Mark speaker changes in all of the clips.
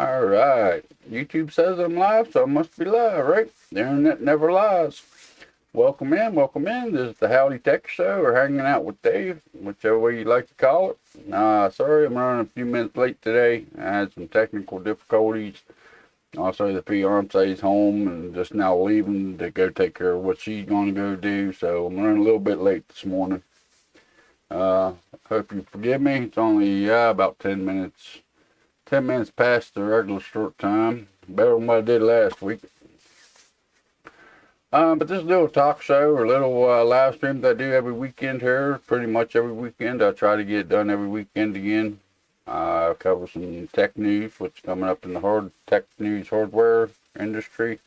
Speaker 1: Alright, YouTube says I'm live, so I must be live, right? The internet never lies. Welcome in, welcome in. This is the Howdy Tech Show, or Hanging Out with Dave, whichever way you like to call it. Sorry I'm running a few minutes late today. I had some technical difficulties. Also, the fiance's home and just now leaving to go take care of what she's going to go do, so I'm running a little bit late this morning. Hope you forgive me. It's only about 10 minutes. 10 minutes past the regular short time. Better than what I did last week. But this little talk show or little live stream that I do every weekend here, pretty much every weekend. I try to get it done every weekend again. I cover some tech news, what's coming up in the tech news hardware industry.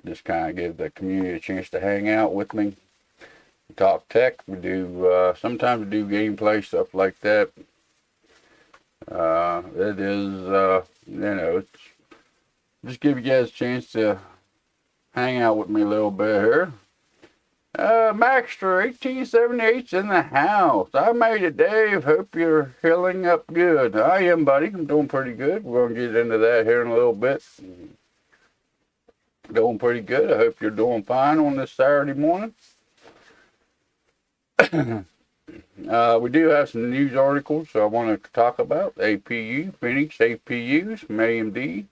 Speaker 1: Just kind of give the community a chance to hang out with me. We talk tech. We do, sometimes we do gameplay, stuff like that. It is, it's just give you guys a chance to hang out with me a little bit here. Maxter 1878's in the house. I made it, Dave. Hope you're healing up good. I am, buddy. I'm doing pretty good. We're going to get into that here in a little bit. Doing pretty good. I hope you're doing fine on this Saturday morning. We do have some news articles I want to talk about. APU, Phoenix APUs from AMD,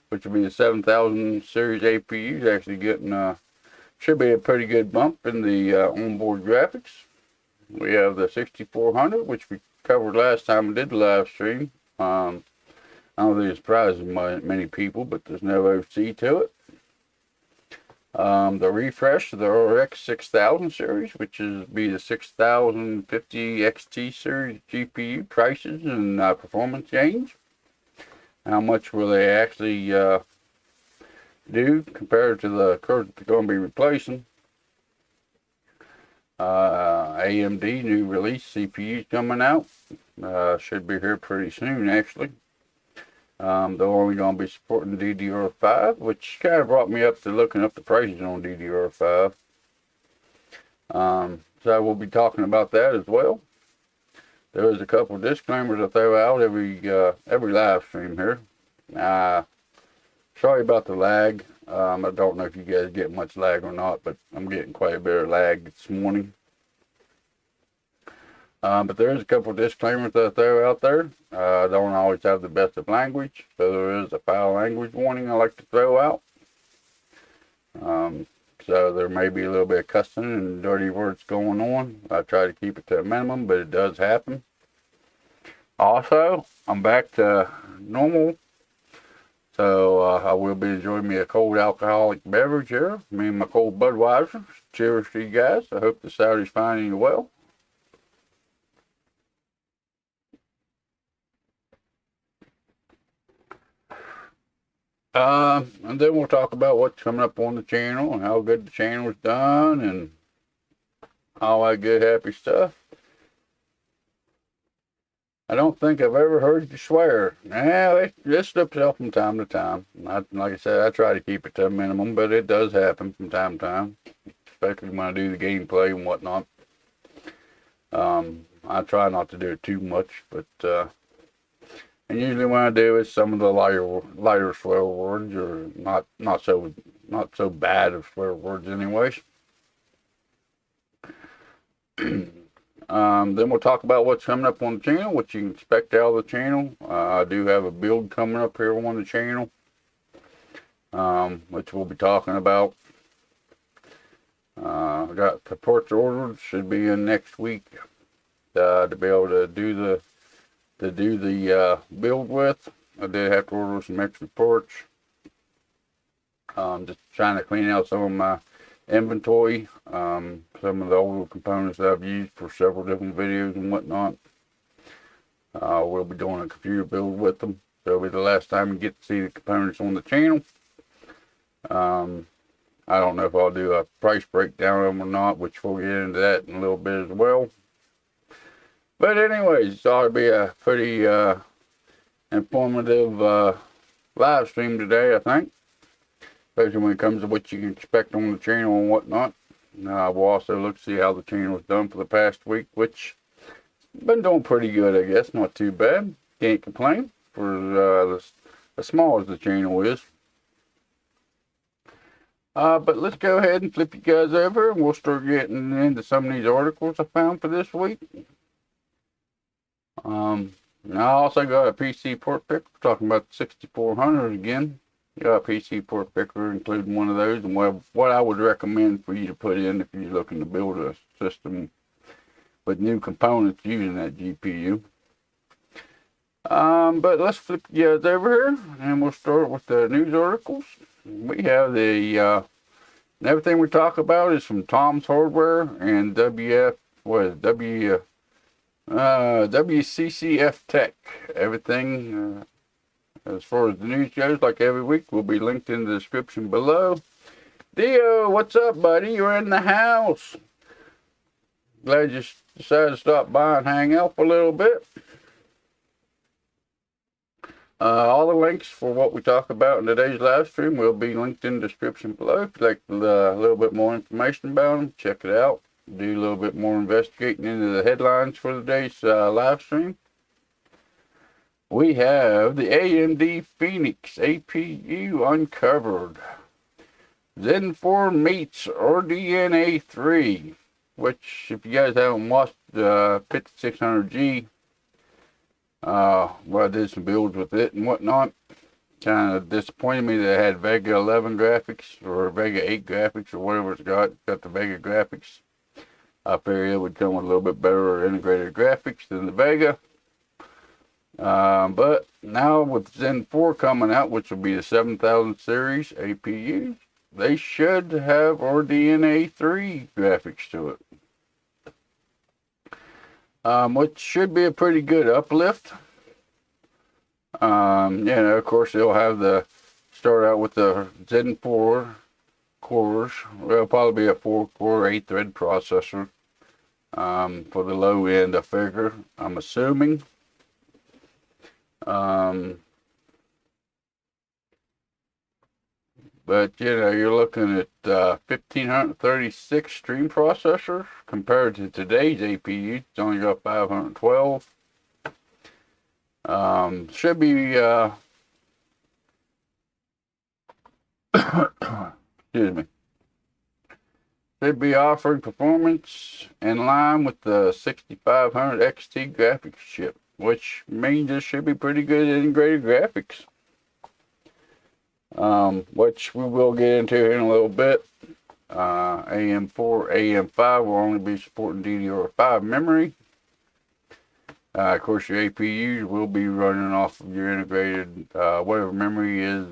Speaker 1: which will be the 7000 series APUs, actually getting, should be a pretty good bump in the onboard graphics. We have the 6400, which we covered last time we did the live stream. I don't think it surprises many people, but there's no OC to it. The refresh of the RX6000 series, which is be the 6050 XT series GPU prices and performance gains. How much will they actually do compared to the current they're going to be replacing? AMD new release CPUs coming out. Should be here pretty soon, actually. They're only going to be supporting DDR5, which kind of brought me up to looking up the prices on DDR5. So we'll be talking about that as well. There is a couple of disclaimers I throw out every live stream here. Sorry about the lag. I don't know if you guys get much lag or not, but I'm getting quite a bit of lag this morning. But there is a couple of disclaimers that I throw out there. I don't always have the best of language, so there is a foul language warning I like to throw out. So there may be a little bit of cussing and dirty words going on. I try to keep it to a minimum, but it does happen. Also, I'm back to normal, so I will be enjoying me a cold alcoholic beverage here. Me and my cold Budweiser. Cheers to you guys. I hope the Saturday's finding you well. And then we'll talk about what's coming up on the channel and how good the channel's done and all that good happy stuff. I don't think I've ever heard you swear. Yeah, it slips out from time to time. Like I said, I try to keep it to a minimum, but it does happen from time to time, especially when I do the gameplay and whatnot. I try not to do it too much, but and usually when I do, it's some of the lighter swear words, or not so bad of swear words, anyways. Then we'll talk about what's coming up on the channel, what you can expect out of the channel. I do have a build coming up here on the channel, which we'll be talking about. I got the parts ordered, should be in next week to be able to do the build with. I did have to order some extra parts. Just trying to clean out some of my inventory, some of the older components that I've used for several different videos and whatnot. We'll be doing a computer build with them, so it'll be the last time you get to see the components on the channel. I don't know if I'll do a price breakdown of them or not, which we'll get into that in a little bit as well. But anyways, it ought to be a pretty informative live stream today, I think. Especially when it comes to what you can expect on the channel and whatnot. We'll also look to see how the channel's done for the past week, which been doing pretty good, I guess. Not too bad. Can't complain. for as small as the channel is. But let's go ahead and flip you guys over, and we'll start getting into some of these articles I found for this week. I also got a PC port picker, talking about the 6400 again. Got a PC port picker, including one of those, and what I would recommend for you to put in if you're looking to build a system with new components using that GPU. But let's flip you guys over here, and we'll start with the news articles. We have the everything we talk about is from Tom's Hardware and WCCFtech. Everything as far as the news goes, like every week, will be linked in the description below. Dio, what's up, buddy? You're in the house. Glad you decided to stop by and hang out for a little bit. All the links for what we talk about in today's live stream will be linked in the description below. If you'd like a little bit more information about them, check it out. Do a little bit more investigating into the headlines for today's live stream. We have the AMD Phoenix APU uncovered. Zen 4 meets RDNA 3, which, if you guys haven't watched 5600G, well, I did some builds with it and whatnot. Kind of disappointed me that it had Vega 11 graphics or Vega 8 graphics or whatever it's got. It's got the Vega graphics. I figured it would come with a little bit better integrated graphics than the Vega. But now with Zen 4 coming out, which will be the 7000 series APU, they should have RDNA 3 graphics to it. Which should be a pretty good uplift. You know, of course, they'll have start out with the Zen 4 cores. It'll probably be a 4-core, 8-thread processor. For the low end, I figure, I'm assuming. But, you know, you're looking at 1536 stream processor compared to today's APU. It's only got 512. Should be, excuse me. Should be offering performance in line with the 6500 XT graphics chip, which means this should be pretty good integrated graphics. Which we will get into here in a little bit. AM4, AM5 will only be supporting DDR5 memory. Of course, your APUs will be running off of your integrated, whatever memory is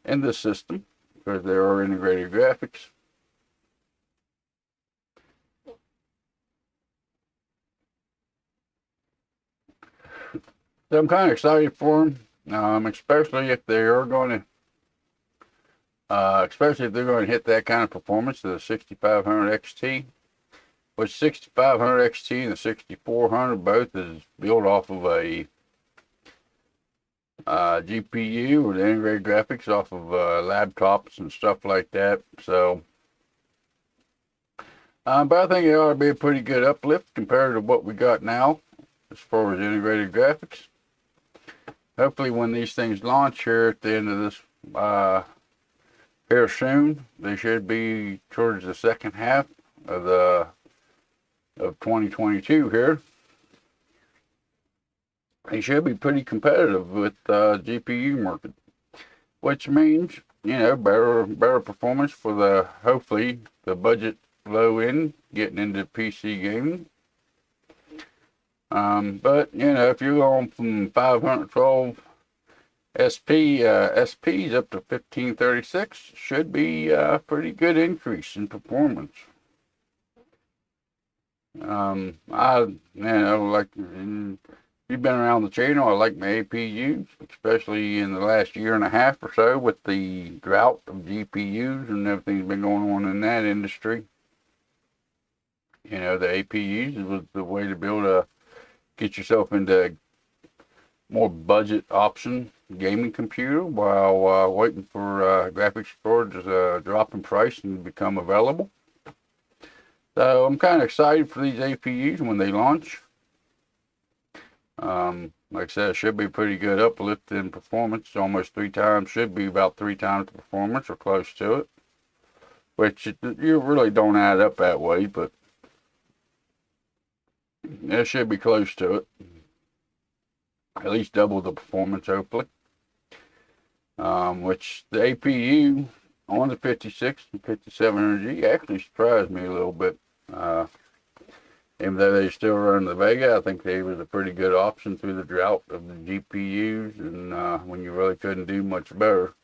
Speaker 1: in the system, because there are integrated graphics. So I'm kind of excited for them. Especially if they are going to, hit that kind of performance of the 6500 XT, which 6500 XT and the 6400 both is built off of a GPU with integrated graphics off of laptops and stuff like that. So, but I think it ought to be a pretty good uplift compared to what we got now as far as integrated graphics. Hopefully when these things launch here at the end of this, here soon, they should be towards the second half of 2022 here. They should be pretty competitive with GPU market, which means, you know, better performance for hopefully the budget low end getting into PC gaming. But, you know, if you're going from 512 SPs up to 1536, should be a pretty good increase in performance. You know, like, if you've been around the channel, I like my APUs, especially in the last year and a half or so with the drought of GPUs and everything's been going on in that industry. You know, the APUs was the way to be able to get yourself into more budget option gaming computer while waiting for graphics card to drop in price and become available. So I'm kind of excited for these APUs when they launch. Like I said, it should be pretty good uplift in performance. Almost 3 times, should be about 3 times the performance or close to it. Which you really don't add up that way, but it should be close to it. At least double the performance, hopefully. Which the APU on the 56 and 5700G actually surprised me a little bit. Even though they still run the Vega, I think they was a pretty good option through the drought of the GPUs, and when you really couldn't do much better.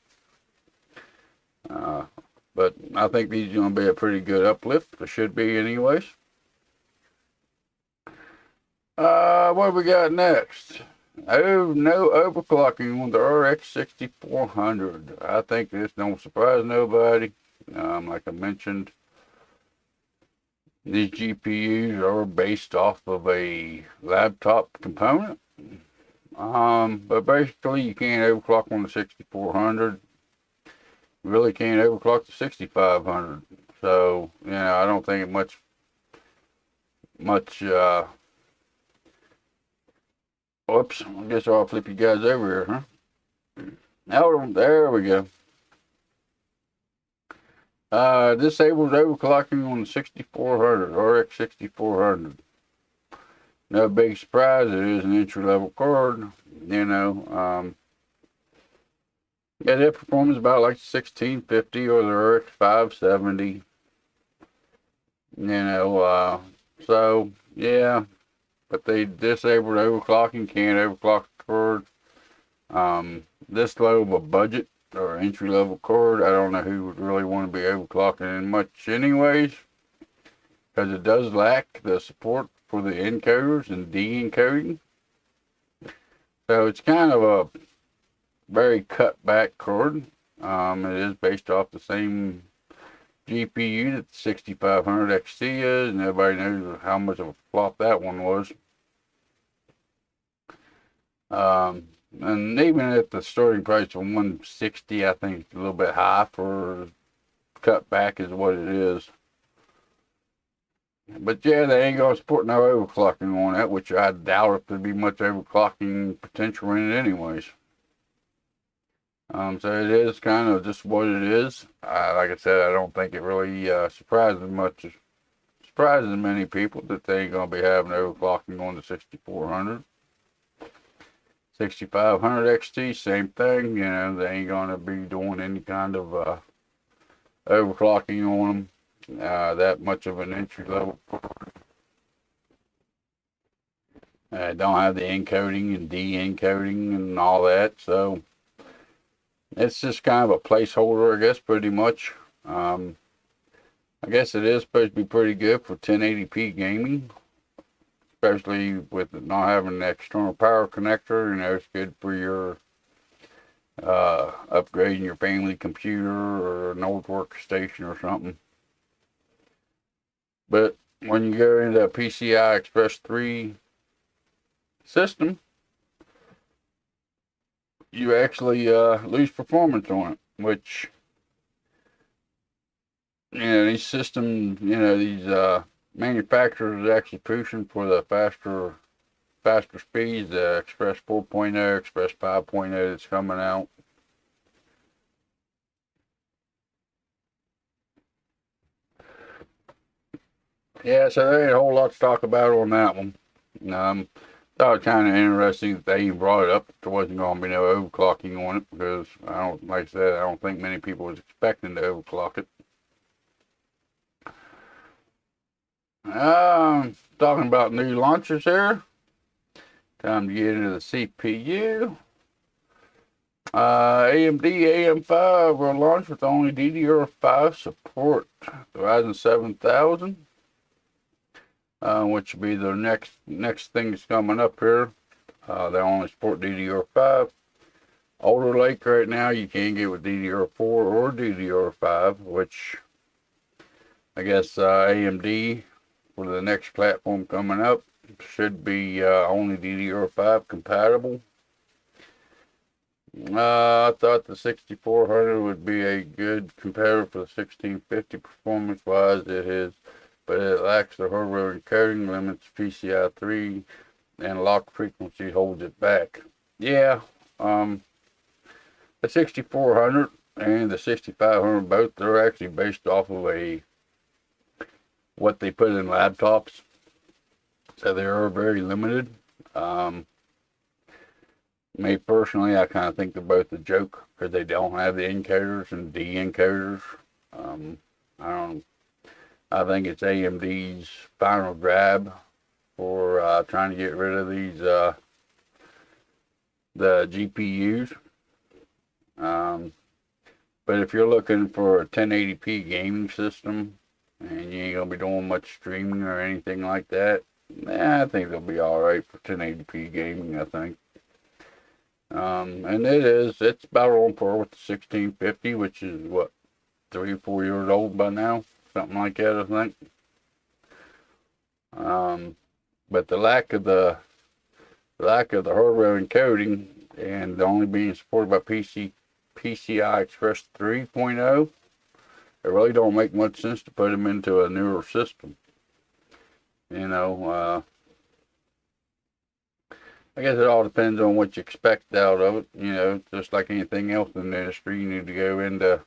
Speaker 1: But I think these are going to be a pretty good uplift. It should be anyways. What we got next? Oh, no overclocking on the RX6400. I think this don't surprise nobody. Like I mentioned, these GPUs are based off of a laptop component. But basically you can't overclock on the 6400. You really can't overclock the 6500. So, I don't think it much whoops, I guess I'll flip you guys over here, huh? Now, there we go. Disables overclocking on the 6400, RX6400. No big surprise, it is an entry-level card, Yeah, their performance about like the 1650 or the RX 570. So, yeah. But they disabled overclocking, can't overclock the card. This low of a budget or entry-level card, I don't know who would really want to be overclocking in much anyways, because it does lack the support for the encoders and de-encoding. So it's kind of a very cut back card. It is based off the same GPU that the 6500 XT is, and everybody knows how much of a flop that one was. And even at the starting price of 160, I think it's a little bit high for cut back is what it is. But yeah, they ain't gonna support no overclocking on that, which I doubt if there'd be much overclocking potential in it anyways. So it is kind of just what it is. Like I said, I don't think it really surprises many people that they ain't gonna be having overclocking on the 6400. 6500 XT, same thing. They ain't gonna be doing any kind of overclocking on them. That much of an entry level. Don't have the encoding and de-encoding and all that, so it's just kind of a placeholder, I guess, pretty much. I guess it is supposed to be pretty good for 1080p gaming, especially with it not having an external power connector. It's good for your upgrading your family computer or an old workstation or something. But when you go into a PCI Express 3 system, you actually lose performance on it, which these systems, these manufacturers are actually pushing for the faster speeds, the Express 4.0, Express 5.0 that's coming out. Yeah, so there ain't a whole lot to talk about on that one. Thought it kind of interesting that they even brought it up. There wasn't going to be no overclocking on it, because like I said, I don't think many people was expecting to overclock it. Talking about new launchers here. Time to get into the CPU. AMD AM5 will launch with only DDR5 support. The Ryzen 7000. Which will be the next thing that's coming up here. They only support DDR5. Older Lake right now you can get with DDR4 or DDR5, which I guess AMD for the next platform coming up should be only DDR5 compatible. I thought the 6400 would be a good competitor for the 1650 performance wise. It is, but it lacks the hardware encoding, limits PCI 3 and lock frequency holds it back. Yeah, the 6400 and the 6500 both, they're actually based off of what they put in laptops, so they are very limited. Me personally, I kind of think they're both a joke because they don't have the encoders and de-encoders. I don't. I think it's AMD's final grab for trying to get rid of these the GPUs. But if you're looking for a 1080p gaming system and you ain't gonna be doing much streaming or anything like that, I think they'll be all right for 1080p gaming. I think. And it's about on par with the 1650, which is what, 3 or 4 years old by now, something like that, I think. But the lack of the hardware encoding and only being supported by PCI Express 3.0, it really don't make much sense to put them into a newer system. You know, I guess it all depends on what you expect out of it. You know, just like anything else in the industry, you need to go into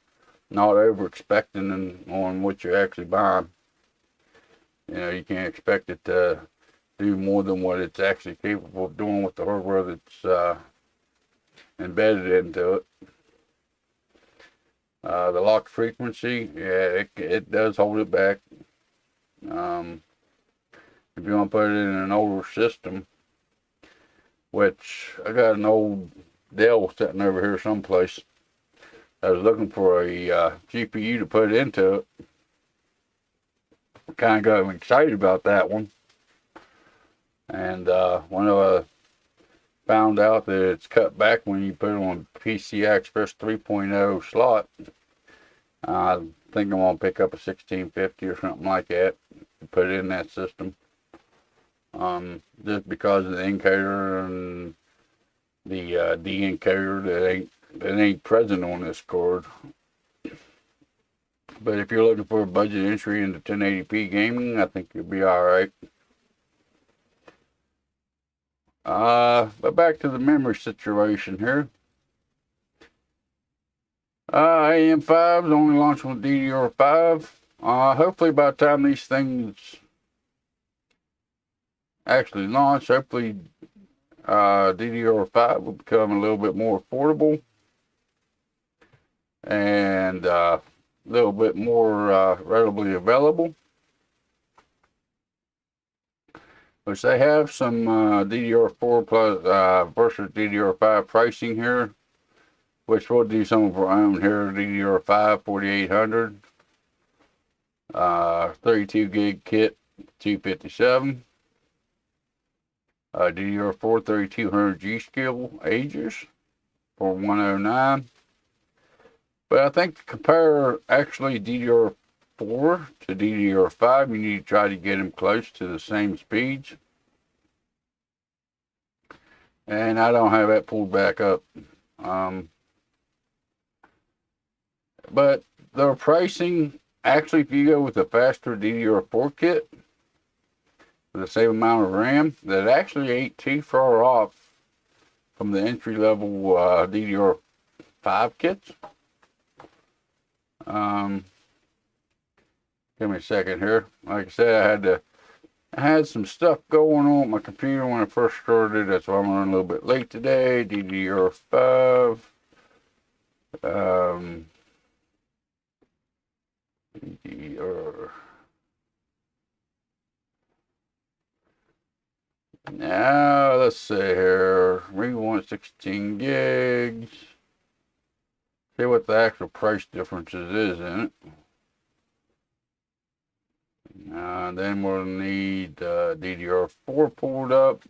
Speaker 1: not over expecting on what you're actually buying. You know, you can't expect it to do more than what it's actually capable of doing with the hardware that's embedded into it. The lock frequency, yeah, it does hold it back. If you want to put it in an older system, which I got an old Dell sitting over here someplace. I was looking for a GPU to put into it. Kind of got excited about that one. And when I found out that it's cut back when you put it on PCI Express 3.0 slot, I think I'm going to pick up a 1650 or something like that to put it in that system. Just because of the encoder and the de-encoder that ain't present on this card. But if you're looking for a budget entry into 1080p gaming, I think you'll be alright. But back to the memory situation here. AM5 is only launched with DDR5. Hopefully by the time these things actually launch, hopefully DDR5 will become a little bit more affordable and a little bit more readily available. Which they have some DDR4 plus versus DDR5 pricing here, which we'll do some of our own here. DDR5 4800, 32 gig kit, 257. DDR4 3200 G-Skill ages for 109. But I think to compare actually DDR4 to DDR5, you need to try to get them close to the same speeds. And I don't have that pulled back up. But their pricing, actually, if you go with a faster DDR4 kit, the same amount of RAM, that actually ain't too far off from the entry-level DDR5 kits. Give me a second here. Like I said, I had some stuff going on with my computer when I first started. That's why I'm running a little bit late today. DDR5. DDR. Now, let's see here. We want 16 gigs. See what the actual price differences is in it. Then we'll need DDR4 pulled up.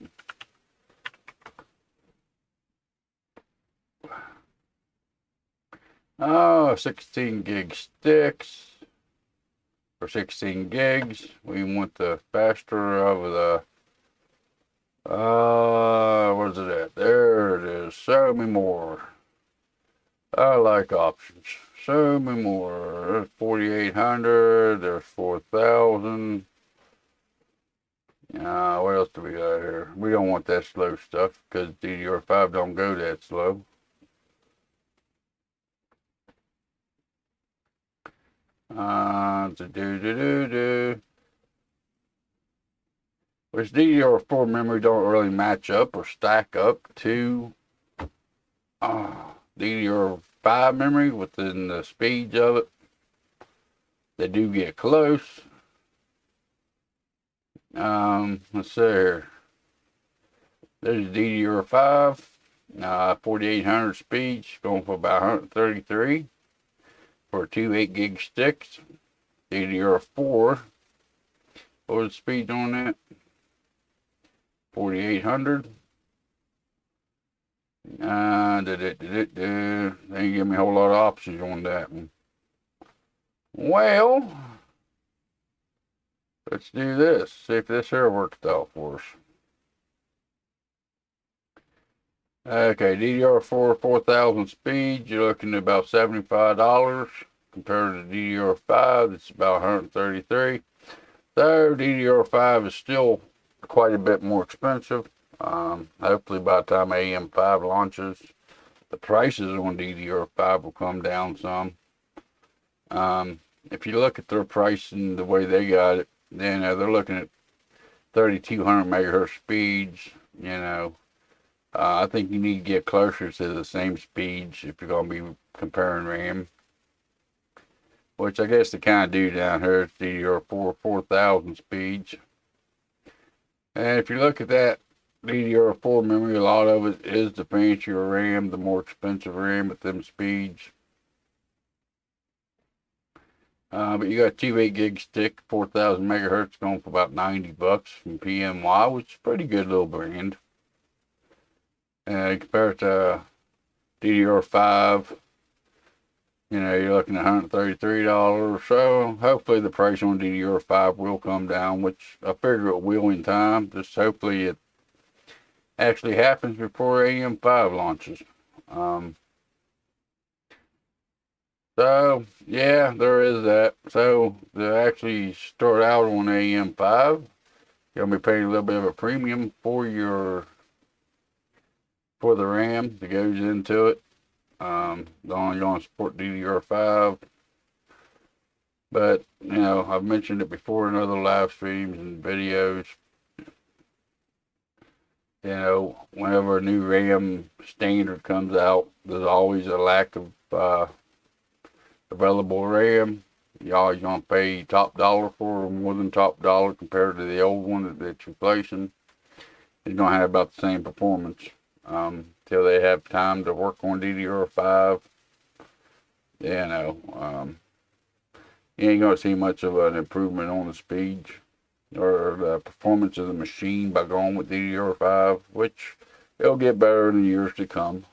Speaker 1: Oh, 16 gig sticks. For 16 gigs, we want the faster of the where's it at? There it is. Show me more. I like options. Show me more. There's 4800. There's 4000. What else do we got here? We don't want that slow stuff because DDR5 don't go that slow. Which DDR4 memory don't really match up or stack up to DDR5 memory within the speeds of it. They do get close. Let's see here. There's DDR5, 4800 speeds, going for about 133 for 2 8 gig sticks. DDR4, what was the speed on that? 4800. They didn't give me a whole lot of options on that one. Well, let's do this. See if this here works out for us. Okay, DDR4 4000 speed, you're looking at about $75 compared to DDR5. It's about 133. So DDR5 is still quite a bit more expensive. Hopefully by the time AM5 launches, the prices on DDR5 will come down some. If you look at their pricing the way they got it, then they're looking at 3200 megahertz speeds. You know, I think you need to get closer to the same speeds if you're going to be comparing RAM, which I guess they kind of do down here. It's DDR4 4000 speeds. And if you look at that DDR4 memory, a lot of it is the fancier RAM, the more expensive RAM at them speeds. But you got 2 8 gig stick, 4000 megahertz, going for about $90 from PMY, which is a pretty good little brand. Compared to DDR5, you know, you're looking at $133. So hopefully the price on DDR5 will come down, which I figure it will in time. Just hopefully it actually happens before AM5 launches. So yeah, there is that. So to actually start out on AM5, you'll be paying a little bit of a premium for the RAM that goes into it. They're only going to support DDR5. But, you know, I've mentioned it before in other live streams and videos. You know, whenever a new RAM standard comes out, there's always a lack of available RAM. You always going to pay top dollar for, or more than top dollar compared to the old one that you're replacing. It's going to have about the same performance till they have time to work on DDR5. You know, you ain't going to see much of an improvement on the speeds or the performance of the machine by going with DDR5, which it'll get better in the years to come.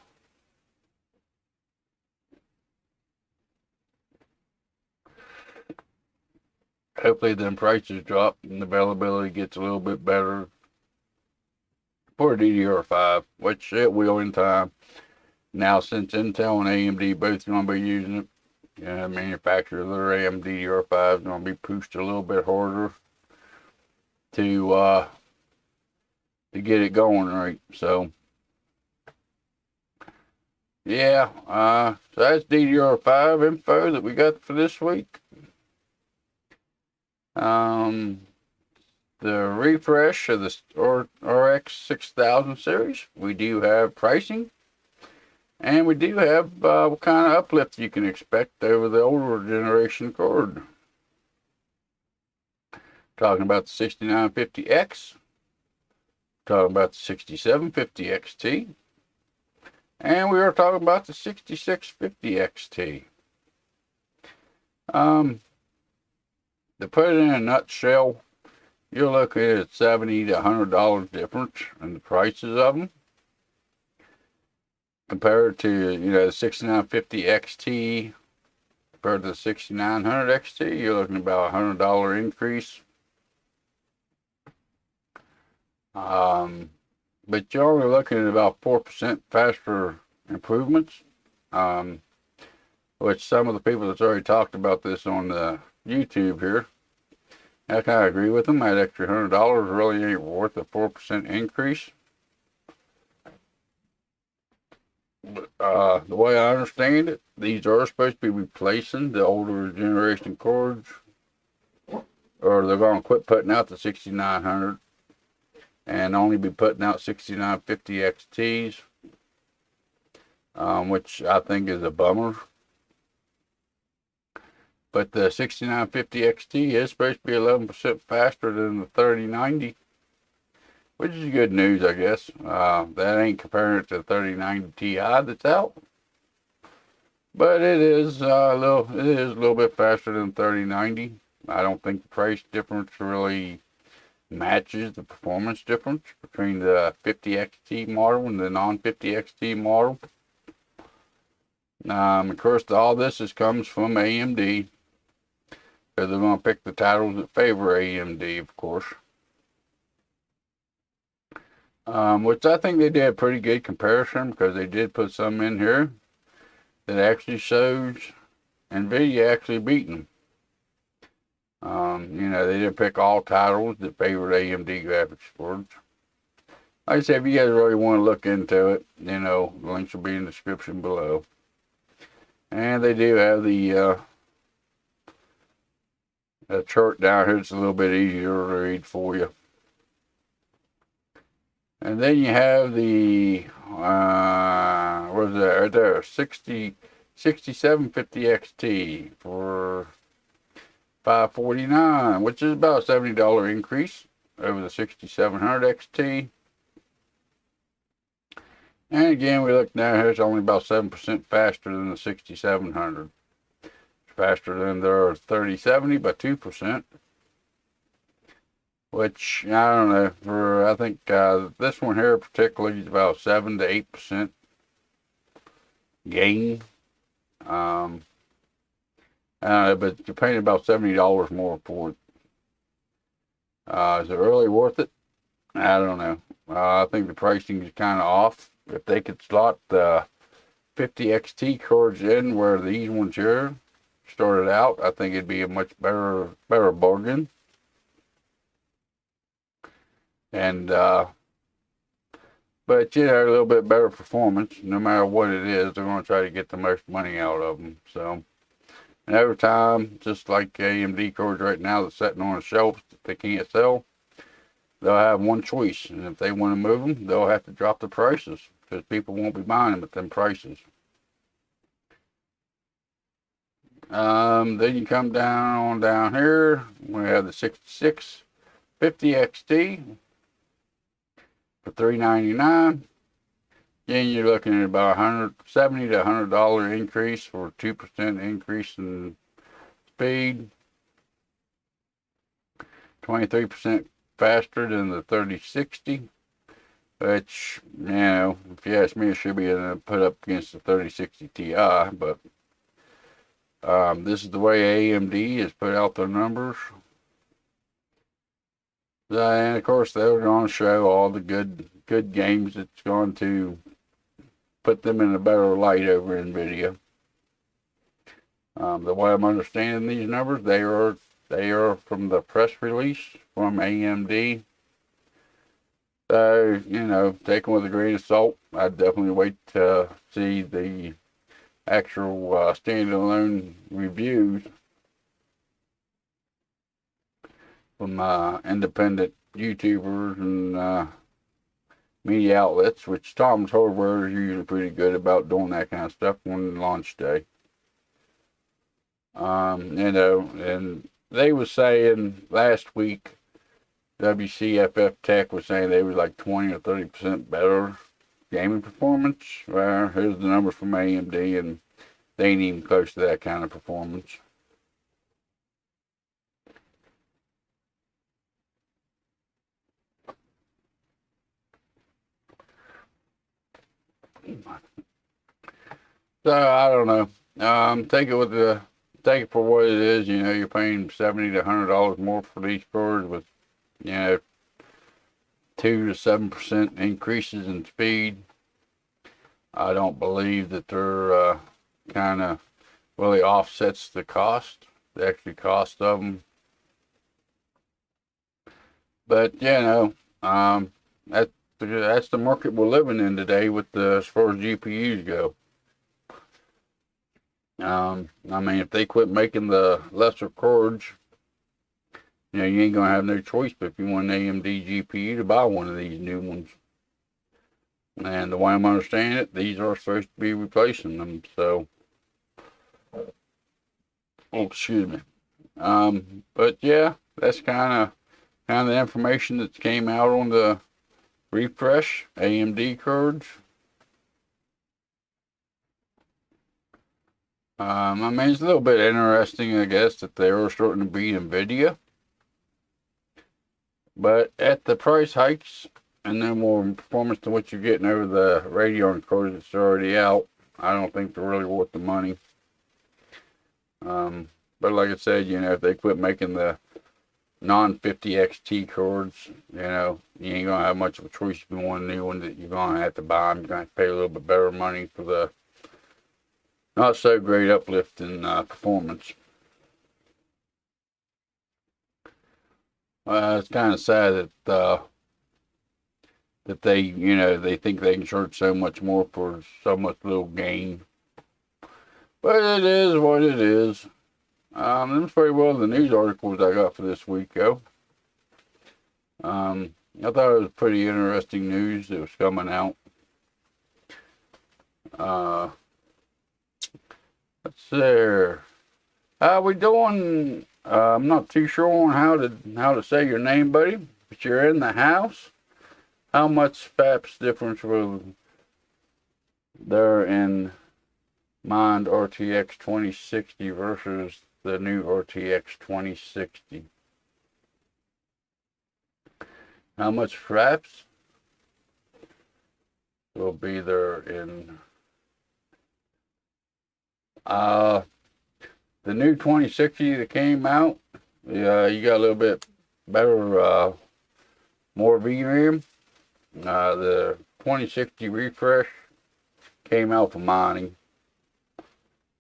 Speaker 1: Hopefully then prices drop and the availability gets a little bit better for DDR5, which it will in time. Now, since Intel and AMD both going to be using it, the manufacturer of their AM DDR5 is going to be pushed a little bit harder to get it going right. So yeah, so that's DDR5 info that we got for this week. The refresh of the RX6000 series, we do have pricing, and we do have what kind of uplift you can expect over the older generation card. Talking about the 6950X, talking about the 6750 XT, and we are talking about the 6650 XT. To put it in a nutshell, you're looking at $70 to $100 difference in the prices of them. Compared to, the 6950 XT, compared to the 6900 XT, you're looking at about a $100 increase. But you're only looking at about 4% faster improvements. Which some of the people that's already talked about this on the YouTube here I kind of agree with them. That extra $100 really ain't worth a 4% increase. But the way I understand it, these are supposed to be replacing the older generation cards, or they're going to quit putting out the 6900 and only be putting out 6950 XTs, which I think is a bummer. But the 6950 XT is supposed to be 11% faster than the 3090, which is good news, I guess. That ain't comparing it to the 3090 Ti that's out, but it is a little bit faster than 3090. I don't think the price difference really matches the performance difference between the 50XT model and the non-50XT model. Of course, all this comes from AMD, because they're going to pick the titles that favor AMD, of course. Which I think they did a pretty good comparison, because they did put some in here that actually shows NVIDIA actually beating them. They didn't pick all titles that favored AMD graphics cards. Like I said, if you guys really want to look into it, the links will be in the description below. And they do have the chart down here. It's a little bit easier to read for you. And then you have the, what is that right there? 6750 XT for $549, which is about a $70 increase over the 6700 XT. And again, we look down here, it's only about 7% faster than the 6700. It's faster than their 3070 by 2%. Which, I don't know, I think this one here particularly is about 7 to 8% gain. I don't know, but you're paying about $70 more for it. Is it really worth it? I don't know. I think the pricing is kind of off. If they could slot the 50 XT cards in where these ones here started out, I think it'd be a much better bargain. And but a little bit better performance. No matter what it is, they're going to try to get the most money out of them. So, and every time, just like AMD cards right now that's sitting on a shelf that they can't sell, they'll have one choice, and if they want to move them, they'll have to drop the prices, because people won't be buying them at them prices. Then you come down here, we have the 6650 XT for $399. Then you're looking at about $70 to $100 increase for a 2% increase in speed. 23% faster than the 3060, which, if you ask me, it should be put up against the 3060 Ti, but this is the way AMD has put out their numbers. And of course, they're going to show all the good games that's going to put them in a better light over NVIDIA. The way I'm understanding these numbers, they are from the press release from AMD. So, take them with a grain of salt. I'd definitely wait to see the actual standalone reviews from independent YouTubers and media outlets, which Tom's Hardware is usually pretty good about doing that kind of stuff on launch day. And they were saying last week, WCCFtech was saying they were like 20 or 30% better gaming performance. Well, here's the numbers from AMD, and they ain't even close to that kind of performance. So I don't know. Take it for what it is. You're paying $70 to $100 more for these cards with 2 to 7% increases in speed. I don't believe that they're kind of really offsets the cost, the extra cost of them. But you know, that that's the market we're living in today with the as far as GPUs go. I mean, if they quit making the lesser cards, you know, you ain't gonna have no choice. But if you want an AMD GPU to buy one of these new ones, and the way I'm understanding it, these are supposed to be replacing them. So, oh, excuse me. But yeah, that's kind of the information that came out on the refresh AMD cards. I mean, it's a little bit interesting, I guess, that they are starting to beat Nvidia. But at the price hikes and then more performance than what you're getting over the Radeon cards that's already out, I don't think they're really worth the money. But like I said, you know, if they quit making the non-50 XT cards, you know, you ain't gonna have much of a choice if you want a new one that you're gonna have to buy them. You're gonna have to pay a little bit better money for the not so great uplift in performance. It's kind of sad that they, you know, they think they can charge so much more for so much little gain. But it is what it is. That's very well the news articles I got for this week, though. I thought it was pretty interesting news that was coming out. Let's see there. How we doing? I'm not too sure on how to say your name, buddy, but you're in the house. How much FAPS difference will there in Mind RTX 2060 versus the new RTX 2060? How much FAPS will be there in the new 2060 that came out? Yeah, you got a little bit better, more VRAM. The 2060 refresh came out for mining.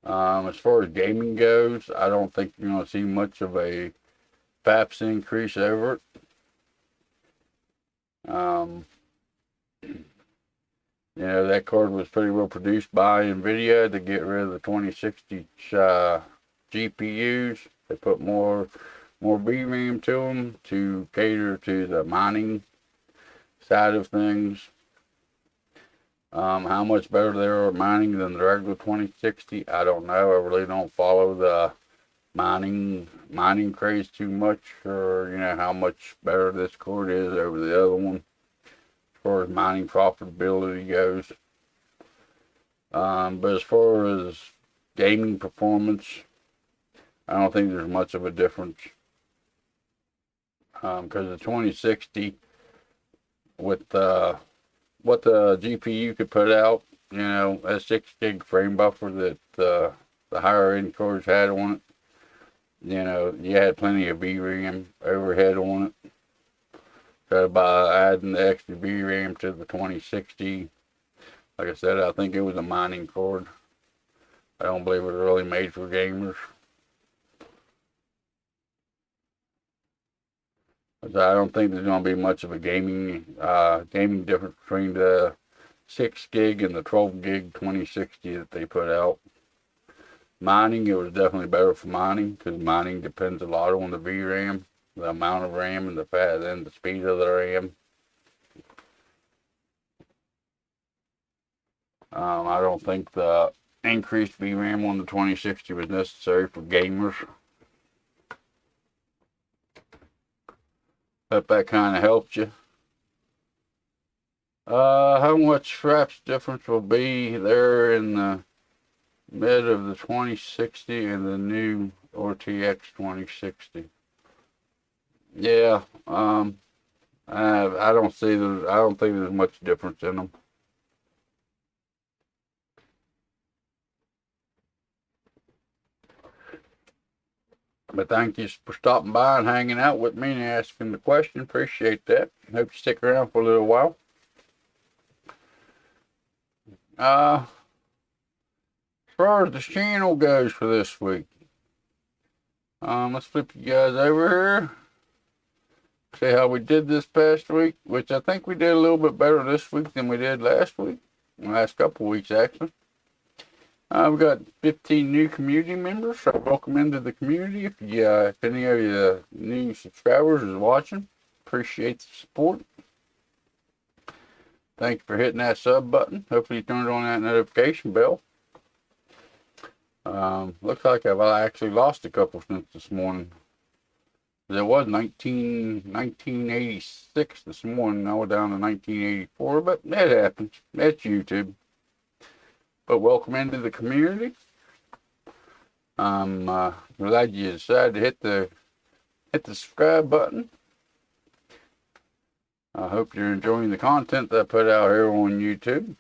Speaker 1: As far as gaming goes, I don't think you're going to see much of a FAPS increase over it. You know, that card was pretty well produced by NVIDIA to get rid of the 2060 GPUs. They put more VRAM to them to cater to the mining side of things. How much better they are at mining than the regular 2060, I don't know. I really don't follow the mining craze too much, or you know how much better this card is over the other one as far as mining profitability goes. But as far as gaming performance, I don't think there's much of a difference. Because the 2060 with what the GPU could put out, you know, a 6 gig frame buffer that the higher end cards had on it. You know, you had plenty of VRAM overhead on it. So by adding the extra VRAM to the 2060, like I said, I think it was a mining card. I don't believe it was really made for gamers. So I don't think there's going to be much of a gaming difference between the 6 gig and the 12 gig 2060 that they put out. Mining, it was definitely better for mining because mining depends a lot on the VRAM, the amount of RAM and the speed of the RAM. I don't think the increased VRAM on the 2060 was necessary for gamers. Hope that kind of helped you. How much FAPS difference will be there in the mid of the 2060 and the new RTX 2060? Yeah, I don't think there's much difference in them. But thank you for stopping by and hanging out with me and asking the question. Appreciate that. Hope you stick around for a little while. As far as the channel goes for this week, let's flip you guys over here. see how we did this past week, which I think we did a little bit better this week than we did last week. Last couple of weeks, actually. We've got 15 new community members. So welcome into the community. If any of you new subscribers is watching, appreciate the support. Thank you for hitting that sub button. Hopefully you turned on that notification bell. Looks like I've actually lost a couple since this morning. There was 1986 this morning. Now we're down to 1984, but that happens. That's YouTube. But welcome into the community. I'm glad you decided to hit the subscribe button. I hope you're enjoying the content that I put out here on YouTube.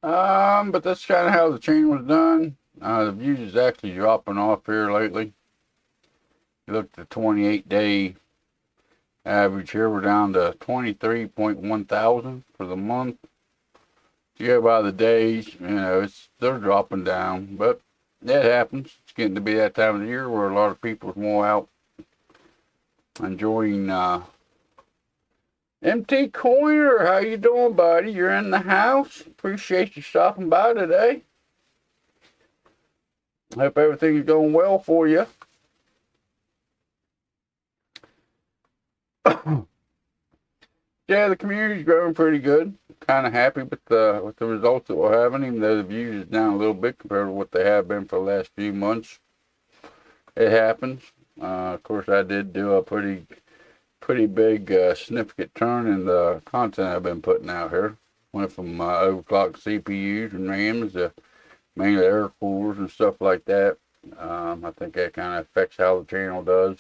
Speaker 1: But that's kind of how the channel is done. The views is actually dropping off here lately. You look at the 28-day average here, we're down to 23.1 thousand for the month. You go by the days, you know, they're dropping down, but that happens. It's getting to be that time of the year where a lot of people are more out enjoying. MT Coiner, how you doing, buddy? You're in the house. Appreciate you stopping by today. Hope everything's going well for you. Yeah, the community's growing pretty good. Kind of happy with the results that we're having, even though the views is down a little bit compared to what they have been for the last few months. It happens. Of course, I did do a pretty big significant turn in the content I've been putting out here. Went from overclocked CPUs and RAMs to mainly air coolers and stuff like that. I think that kind of affects how the channel does.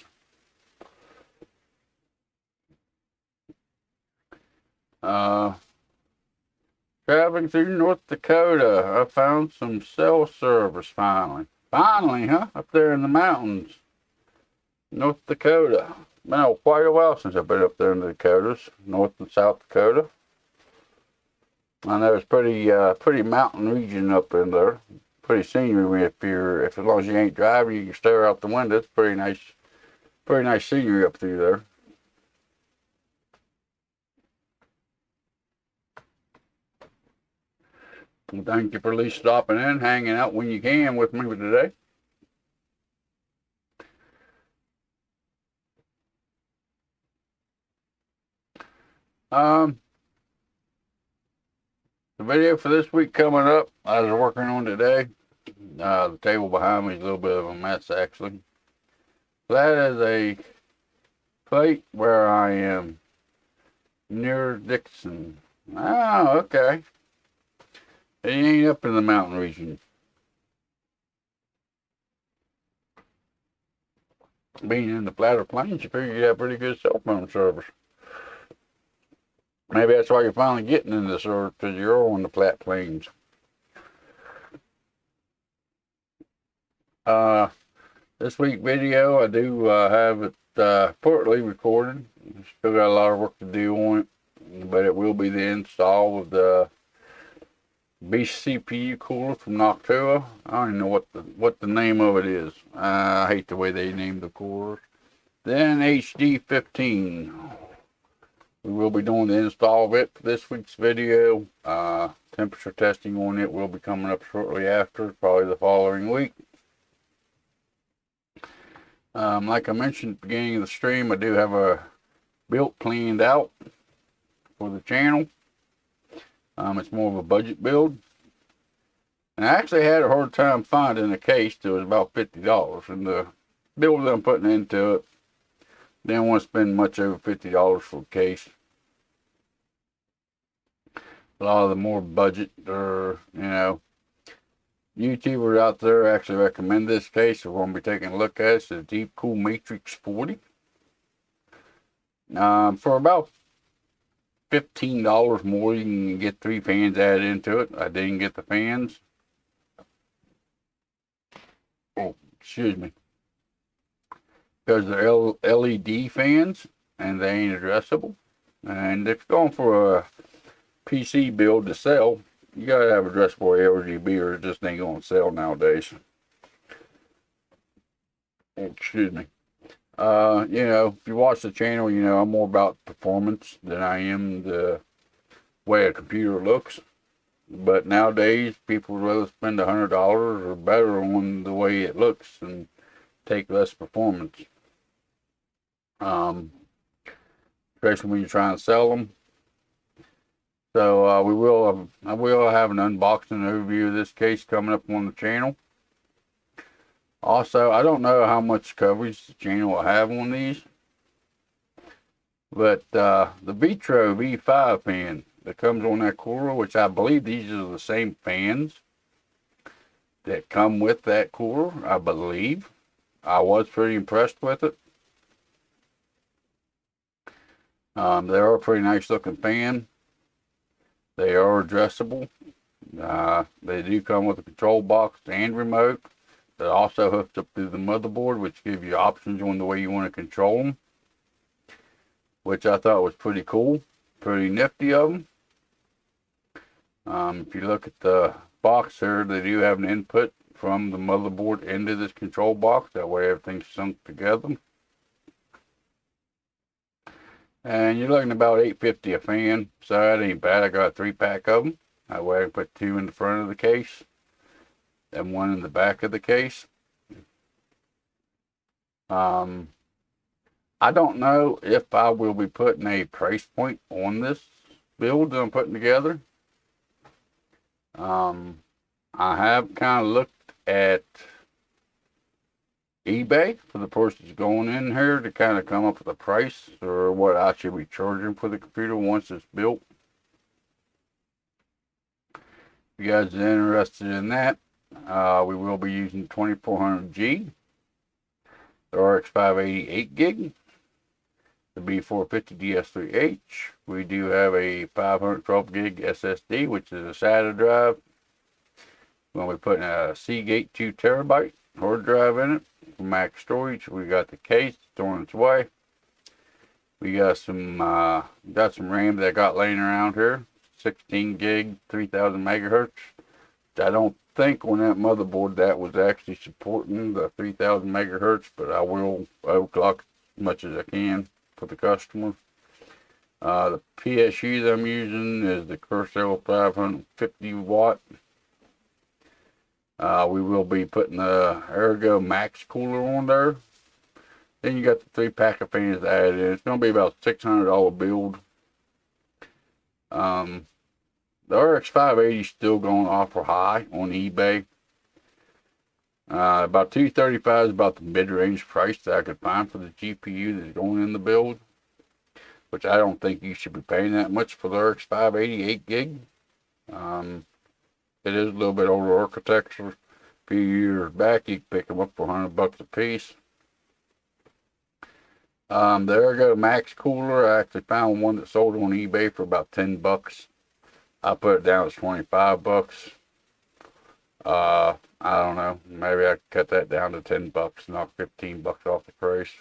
Speaker 1: Traveling through North Dakota, I found some cell service finally. Finally, huh? Up there in the mountains. North Dakota. Been quite a while since I've been up there in the Dakotas, North and South Dakota. I know it's pretty mountain region up in there. Pretty scenery if as long as you ain't driving, you can stare out the window. It's pretty nice scenery up through there. Well, thank you for at least stopping in, hanging out when you can with me today. The video for this week coming up, I was working on today. The table behind me is a little bit of a mess, actually. That is a plate where I am near Dixon. Oh, okay. It ain't up in the mountain region. Being in the flatter plains, you figure you have pretty good cell phone service. Maybe that's why you're finally getting into this service, because you're on the flat plains. This week video, I do have it partly recorded. Still got a lot of work to do on it, but it will be the install of the beast CPU cooler from Noctua. I don't even know what the name of it is. I hate the way they name the coolers. Then HD15. We will be doing the install of it for this week's video. Temperature testing on it will be coming up shortly after, probably the following week. Like I mentioned at the beginning of the stream, I do have a build planned out for the channel. It's more of a budget build. And I actually had a hard time finding a case that was about $50. And the build that I'm putting into it, didn't want to spend much over $50 for a case. A lot of the more budget or, YouTubers out there actually recommend this case. We're going to be taking a look at it. It's a Deep Cool Matrix 40. For about $15 more, you can get 3 fans added into it. I didn't get the fans. Oh, excuse me. Because they're LED fans and they ain't addressable. And if you're going for a PC build to sell, you gotta have addressable RGB or it just ain't gonna sell nowadays. Oh, excuse me. You know, if you watch the channel, you know I'm more about performance than I am the way a computer looks. But nowadays, people would rather spend $100 or better on the way it looks and take less performance. Um, Especially when you're trying to sell them. So I will have an unboxing overview of this case coming up on the channel. Also, I don't know how much coverage the channel will have on these, but the Vitro V5 fan that comes on that cooler, which I believe these are the same fans that come with that cooler, I believe. I was pretty impressed with it. They are a pretty nice looking fan. They are addressable. They do come with a control box and remote that also hooks up to the motherboard, which gives you options on the way you want to control them, which I thought was pretty cool, pretty nifty of them. If you look at the box here, they do have an input from the motherboard into this control box. That way everything's sunk together. And you're looking about $8.50 a fan, so that ain't bad. I got a 3-pack of them. That way I can put 2 in the front of the case and 1 in the back of the case. I don't know if I will be putting a price point on this build that I'm putting together. I have kind of looked at eBay for the persons going in here to kind of come up with a price or what I should be charging for the computer once it's built. If you guys are interested in that, we will be using 2400G, the RX580 8GB, the B450 DS3H. We do have a 512GB SSD, which is a SATA drive. We're going to be putting a Seagate 2TB hard drive in it for max storage. We got the case, it's on its way. We got some RAM that I got laying around here, 16 gig, 3000 megahertz. I don't think on that motherboard that was actually supporting the 3000 megahertz, but I will overclock as much as I can for the customer. The PSU that I'm using is the Corsair 550 watt. We will be putting the Ergo Max cooler on there. Then you got the 3-pack of fans added in. It's going to be about $600 build. The RX580 is still going awful high on eBay. About $235 is about the mid-range price that I could find for the GPU that's going in the build, which I don't think you should be paying that much for the RX580 8GB. It is a little bit older architecture. A few years back, you could pick them up for $100 a piece. The Ergo Max cooler, I actually found one that sold on eBay for about $10. I put it down as $25. I don't know. Maybe I could cut that down to $10, knock $15 off the price.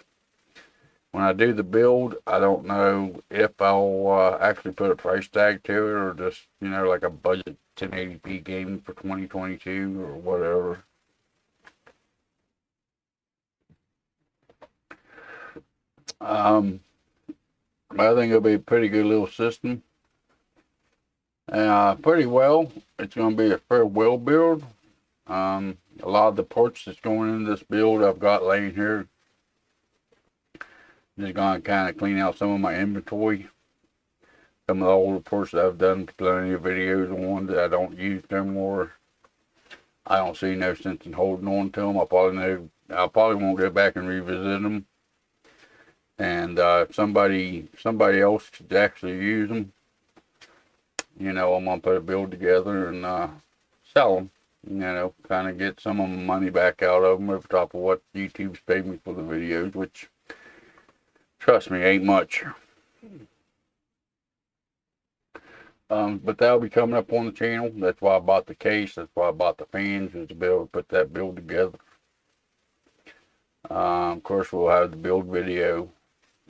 Speaker 1: When I do the build, I don't know if I'll actually put a price tag to it or just, you know, like a budget 1080p game for 2022 or whatever. But I think it'll be a pretty good little system. Pretty well. It's going to be a fair well build. A lot of the parts that's going into this build I've got laying here. Just going to kind of clean out some of my inventory. Some of the older parts that I've done plenty of videos on that I don't use no more. I don't see no sense in holding on to them. I probably won't go back and revisit them. And if somebody else could actually use them, you know, I'm gonna put a build together and sell them. You know, kind of get some of my money back out of them over top of what YouTube's paid me for the videos, which, trust me, ain't much. But that'll be coming up on the channel. That's why I bought the case. That's why I bought the fans, is to be able to put that build together. Of course, we'll have the build video.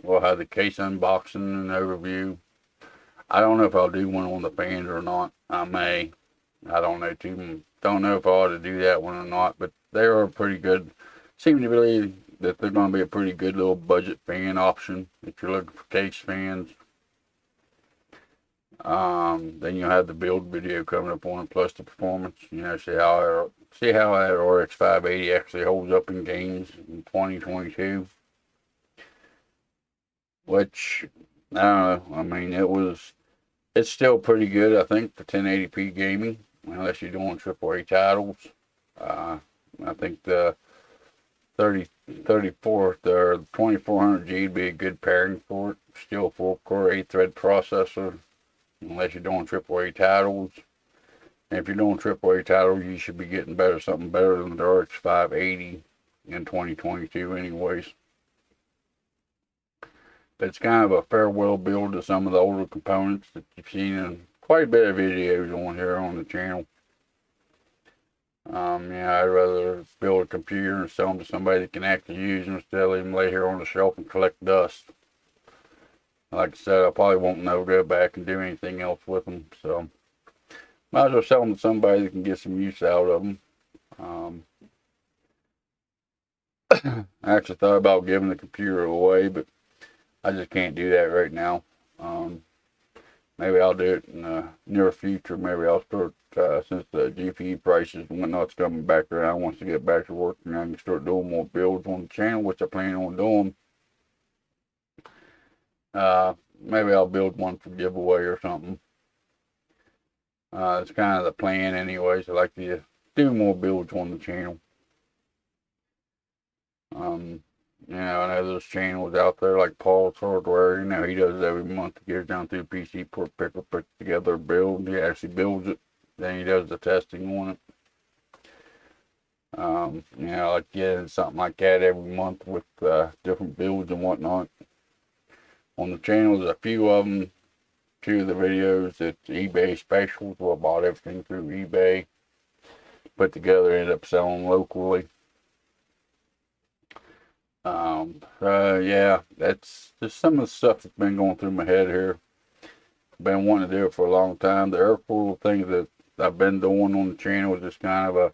Speaker 1: We'll have the case unboxing and overview. I don't know if I'll do one on the fans or not. I may. I don't know too. Don't know if I ought to do that one or not. But they are pretty good. Seem to that they're going to be a pretty good little budget fan option if you're looking for case fans. Then you'll have the build video coming up on it, plus the performance. You know, see how that RX 580 actually holds up in games in 2022. Which, I don't know, I mean, it's still pretty good, I think, for 1080p gaming, unless you're doing AAA titles. I think the 2400G would be a good pairing for it. Still a 4-core 8-thread processor, unless you're doing AAA titles. And if you're doing AAA titles, you should be getting something better than the RX 580 in 2022 anyways. But it's kind of a farewell build to some of the older components that you've seen in quite a bit of videos on here on the channel. Yeah, I'd rather build a computer and sell them to somebody that can actually use them instead of leave them lay here on the shelf and collect dust. Like I said, I probably won't never go back and do anything else with them, so might as well sell them to somebody that can get some use out of them. I actually thought about giving the computer away, but I just can't do that right now. Maybe I'll do it in the near future. Maybe I'll start, since the GPU prices and whatnot's coming back around, once I get back to work, and I can start doing more builds on the channel, which I plan on doing. Maybe I'll build one for giveaway or something. It's kind of the plan anyways. I like to do more builds on the channel. You know, I know there's channels out there like Paul's Hardware. You know, he does it every month. He gets down through PC port picker, puts together a build. He actually builds it. Then he does the testing on it. You know, like getting something like that every month with different builds and whatnot. On the channel, there's a few of them. 2 of the videos that's eBay specials. Well, I bought everything through eBay. Put together, ended up selling locally. Yeah, that's just some of the stuff that's been going through my head here. I've been wanting to do it for a long time. The air-cooled things that I've been doing on the channel is just kind of a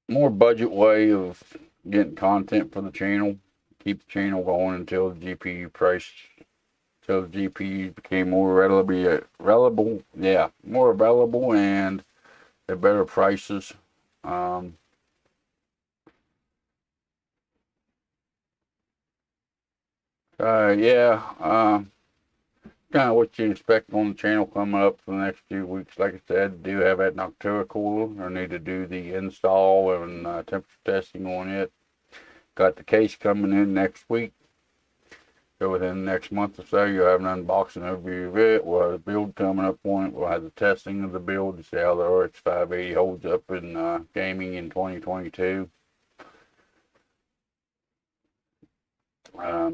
Speaker 1: more budget way of getting content for the channel. Keep the channel going until the GPU became more more available and at better prices. Kind of what you expect on the channel coming up for the next few weeks. Like I said, do have that Noctua cooler. I need to do the install and temperature testing on it. Got the case coming in next week. So within the next month or so, you'll have an unboxing overview of it. We'll have a build coming up on it. We'll have the testing of the build to see how the RX 580 holds up in gaming in 2022.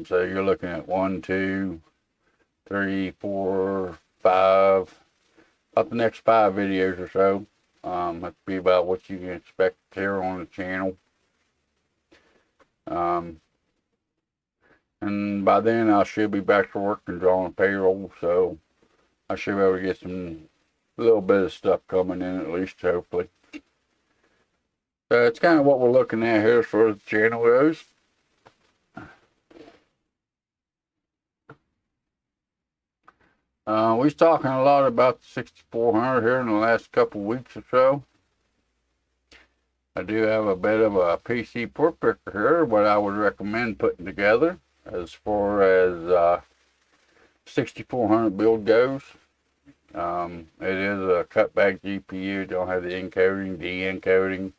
Speaker 1: So you're looking at 1, 2, 3, 4, 5, about the next 5 videos or so. That'll be about what you can expect here on the channel. And by then I should be back to work and drawing payroll, so I should be able to get some little bit of stuff coming in at least, hopefully. So it's kind of what we're looking at here as far as the channel goes. We was talking a lot about the 6400 here in the last couple of weeks or so. I do have a bit of a PC port picker here, what I would recommend putting together as far as 6400 build goes. It is a cutback GPU, don't have the encoding, de-encoding.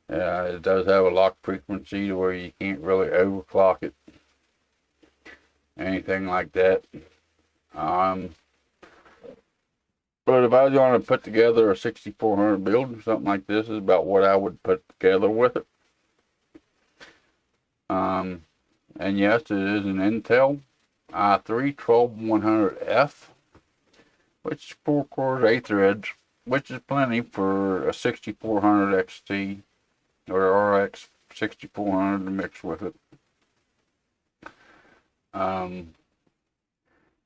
Speaker 1: It does have a lock frequency to where you can't really overclock it, anything like that. But if I was going to put together a 6400 build or something like this, is about what I would put together with it. And yes, it is an Intel i3 12100F, which is 4 cores, 8 threads, which is plenty for a 6400 XT or RX6400 to mix with it.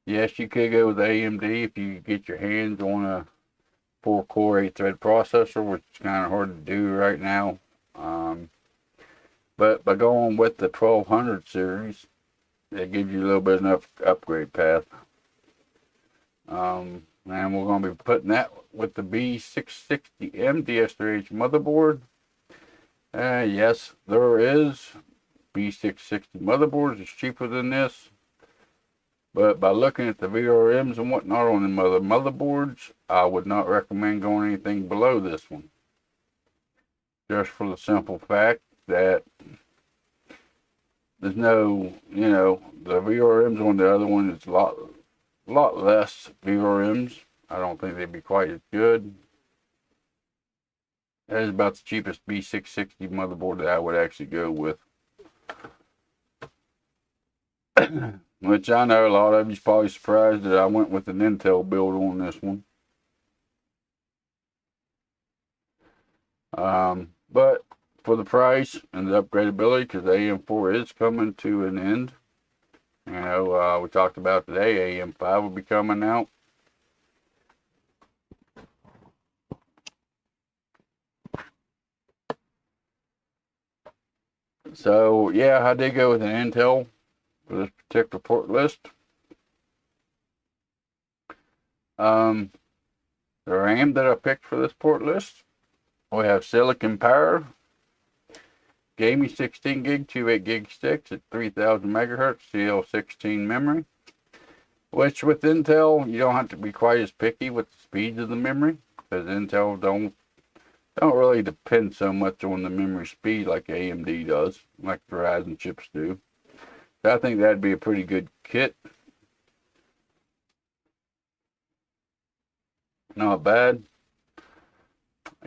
Speaker 1: Yes, you could go with AMD if you get your hands on a 4-core 8-thread processor, which is kind of hard to do right now. But by going with the 1200 series, it gives you a little bit enough upgrade path. And we're going to be putting that with the B660M DS3H motherboard. Yes, there is B660 motherboards. It's cheaper than this. But by looking at the VRMs and whatnot on the motherboards, I would not recommend going anything below this one. Just for the simple fact that there's no, the VRMs on the other one is a lot less VRMs. I don't think they'd be quite as good. That is about the cheapest B660 motherboard that I would actually go with. Which I know a lot of you's probably surprised that I went with an Intel build on this one. But for the price and the upgradability, because the AM4 is coming to an end. We talked about today, AM5 will be coming out. So, yeah, I did go with an Intel for this particular port list. The RAM that I picked for this port list, we have Silicon Power, gaming 16 gig, 28 gig sticks at 3000 megahertz, CL16 memory. Which with Intel, you don't have to be quite as picky with the speeds of the memory, because Intel don't really depend so much on the memory speed like AMD does, like the Ryzen chips do. So I think that'd be a pretty good kit. Not bad.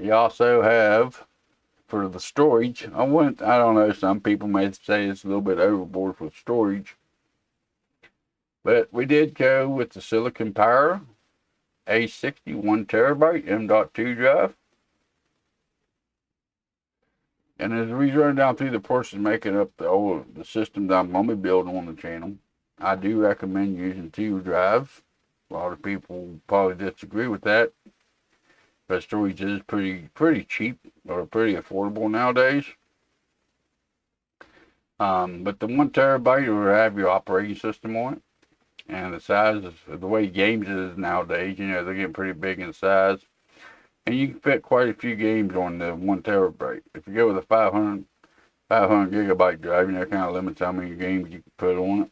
Speaker 1: You also have, for the storage, I don't know, some people may say it's a little bit overboard for storage. But we did go with the Silicon Power A60 1 terabyte M.2 drive. And as we run down through the portions making up the system that I'm going to be building on the channel, I do recommend using 2 drives. A lot of people probably disagree with that, but storage is pretty cheap or pretty affordable nowadays. But the 1 terabyte will have your operating system on it, and the size of the way games is nowadays. They're getting pretty big in size. And you can fit quite a few games on the 1 terabyte. If you go with a 500 gigabyte drive, it kind of limits how many games you can put on it.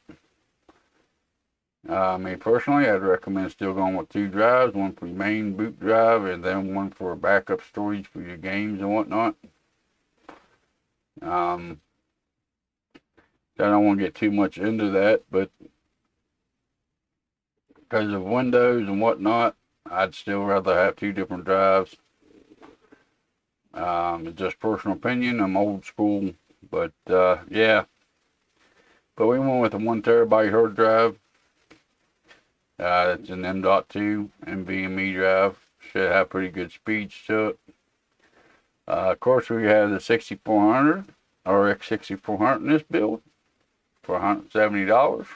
Speaker 1: Me personally, I'd recommend still going with 2 drives, one for your main boot drive, and then one for backup storage for your games and whatnot. I don't want to get too much into that, but because of Windows and whatnot, I'd still rather have 2 different drives. It's just personal opinion. I'm old school, but yeah. But we went with a 1 terabyte hard drive. It's an M.2 NVMe drive. Should have pretty good speeds to it. Of course, we have the 6400 RX6400 in this build for $170.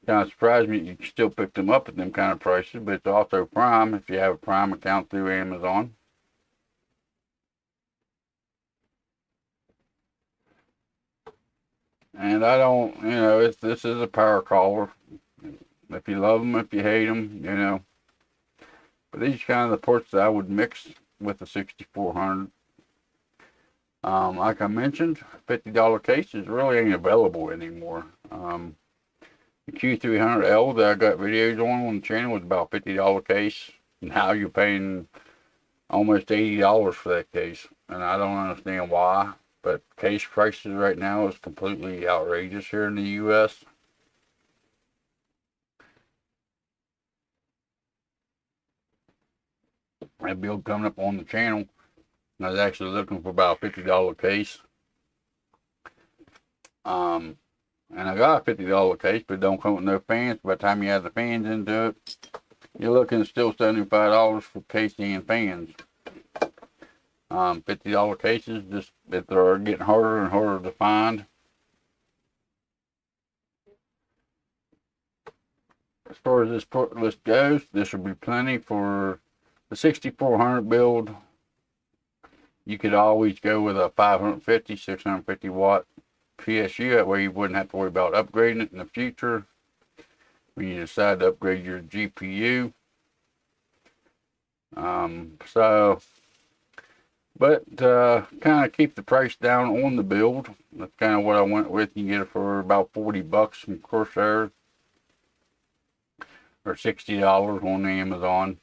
Speaker 1: Kind of surprised me you still pick them up at them kind of prices, but it's also Prime if you have a Prime account through Amazon. And I don't, this is a power caller. If you love them, if you hate them, But these are kind of the ports that I would mix with the 6400. Like I mentioned, $50 cases really ain't available anymore. The Q300L that I got videos on the channel was about $50 case. Now you're paying almost $80 for that case. And I don't understand why. But case prices right now is completely outrageous here in the U.S. That build coming up on the channel, I was actually looking for about a $50 case. And I got a $50 case, but it don't come with no fans. By the time you add the fans into it, you're looking at still $75 for casing and fans. $50 cases, just that they're getting harder and harder to find. As far as this port list goes, this will be plenty for the 6400 build. You could always go with a 550, 650 watt PSU. That way you wouldn't have to worry about upgrading it in the future when you decide to upgrade your GPU. Kind of keep the price down on the build. That's kind of what I went with. You can get it for about $40 from Corsair or $60 on Amazon.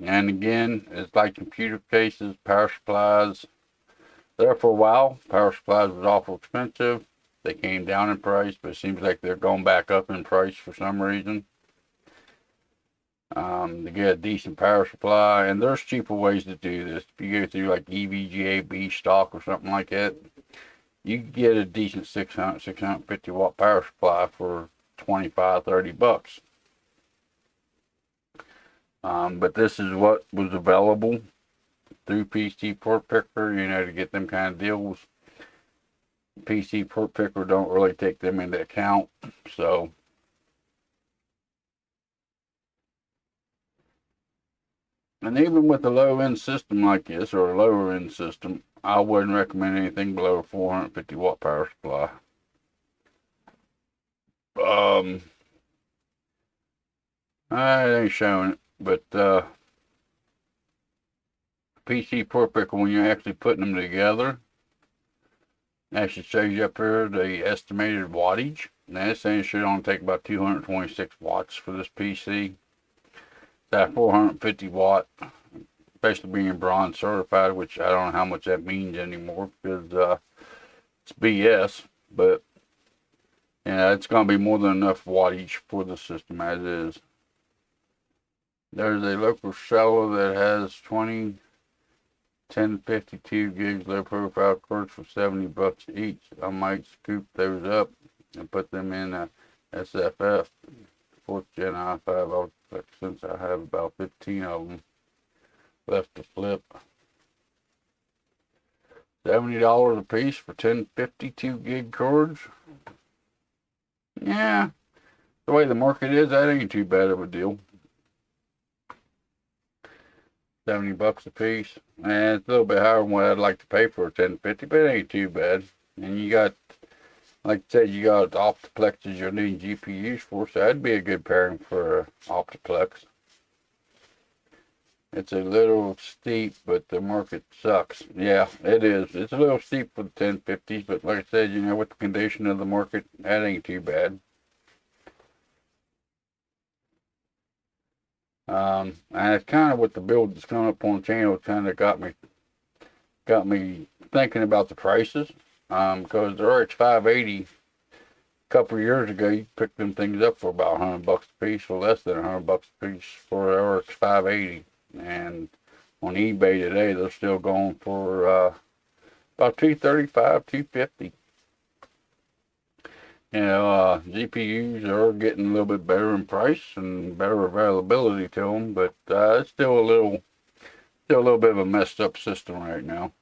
Speaker 1: And again, it's like computer cases, power supplies. There for a while, power supplies was awful expensive. They came down in price, but it seems like they're going back up in price for some reason. To get a decent power supply, and there's cheaper ways to do this. If you go through like EVGA stock or something like that, you can get a decent 650 watt power supply for $25-30. But this is what was available through PC Port Picker, to get them kind of deals. PC Port Picker don't really take them into account, so. And even with a low-end system like this, or a lower-end system, I wouldn't recommend anything below a 450 watt power supply. I ain't showing it, but PC Port Picker, when you're actually putting them together, actually shows you up here the estimated wattage. Now it's saying it should only take about 226 watts for this PC. That 450 watt, especially being bronze certified, which I don't know how much that means anymore because it's BS, but it's going to be more than enough wattage for the system as is. There's a local seller that has 20 1052 gigs low profile cards for $70 each. I might scoop those up and put them in a SFF 4th Gen i5 since I have about 15 of them left to flip. $70 a piece for 1052 gig cards. Yeah, the way the market is, that ain't too bad of a deal. $70 a piece. And it's a little bit higher than what I'd like to pay for a 1050, but it ain't too bad. And you got, like I said, you got optiplexes you're needing GPUs for, so that'd be a good pairing for optiplex. It's a little steep, but the market sucks. Yeah, it is. It's a little steep for the 1050s, but like I said, with the condition of the market, that ain't too bad. And it's kind of what the build that's coming up on the channel kind of got me thinking about the prices. Because the RX580 a couple of years ago, you picked them things up for about $100 a piece, or less than $100 a piece for the RX580. And on eBay today, they're still going for about $235, $250. GPUs are getting a little bit better in price and better availability to them, but it's still a little bit of a messed up system right now.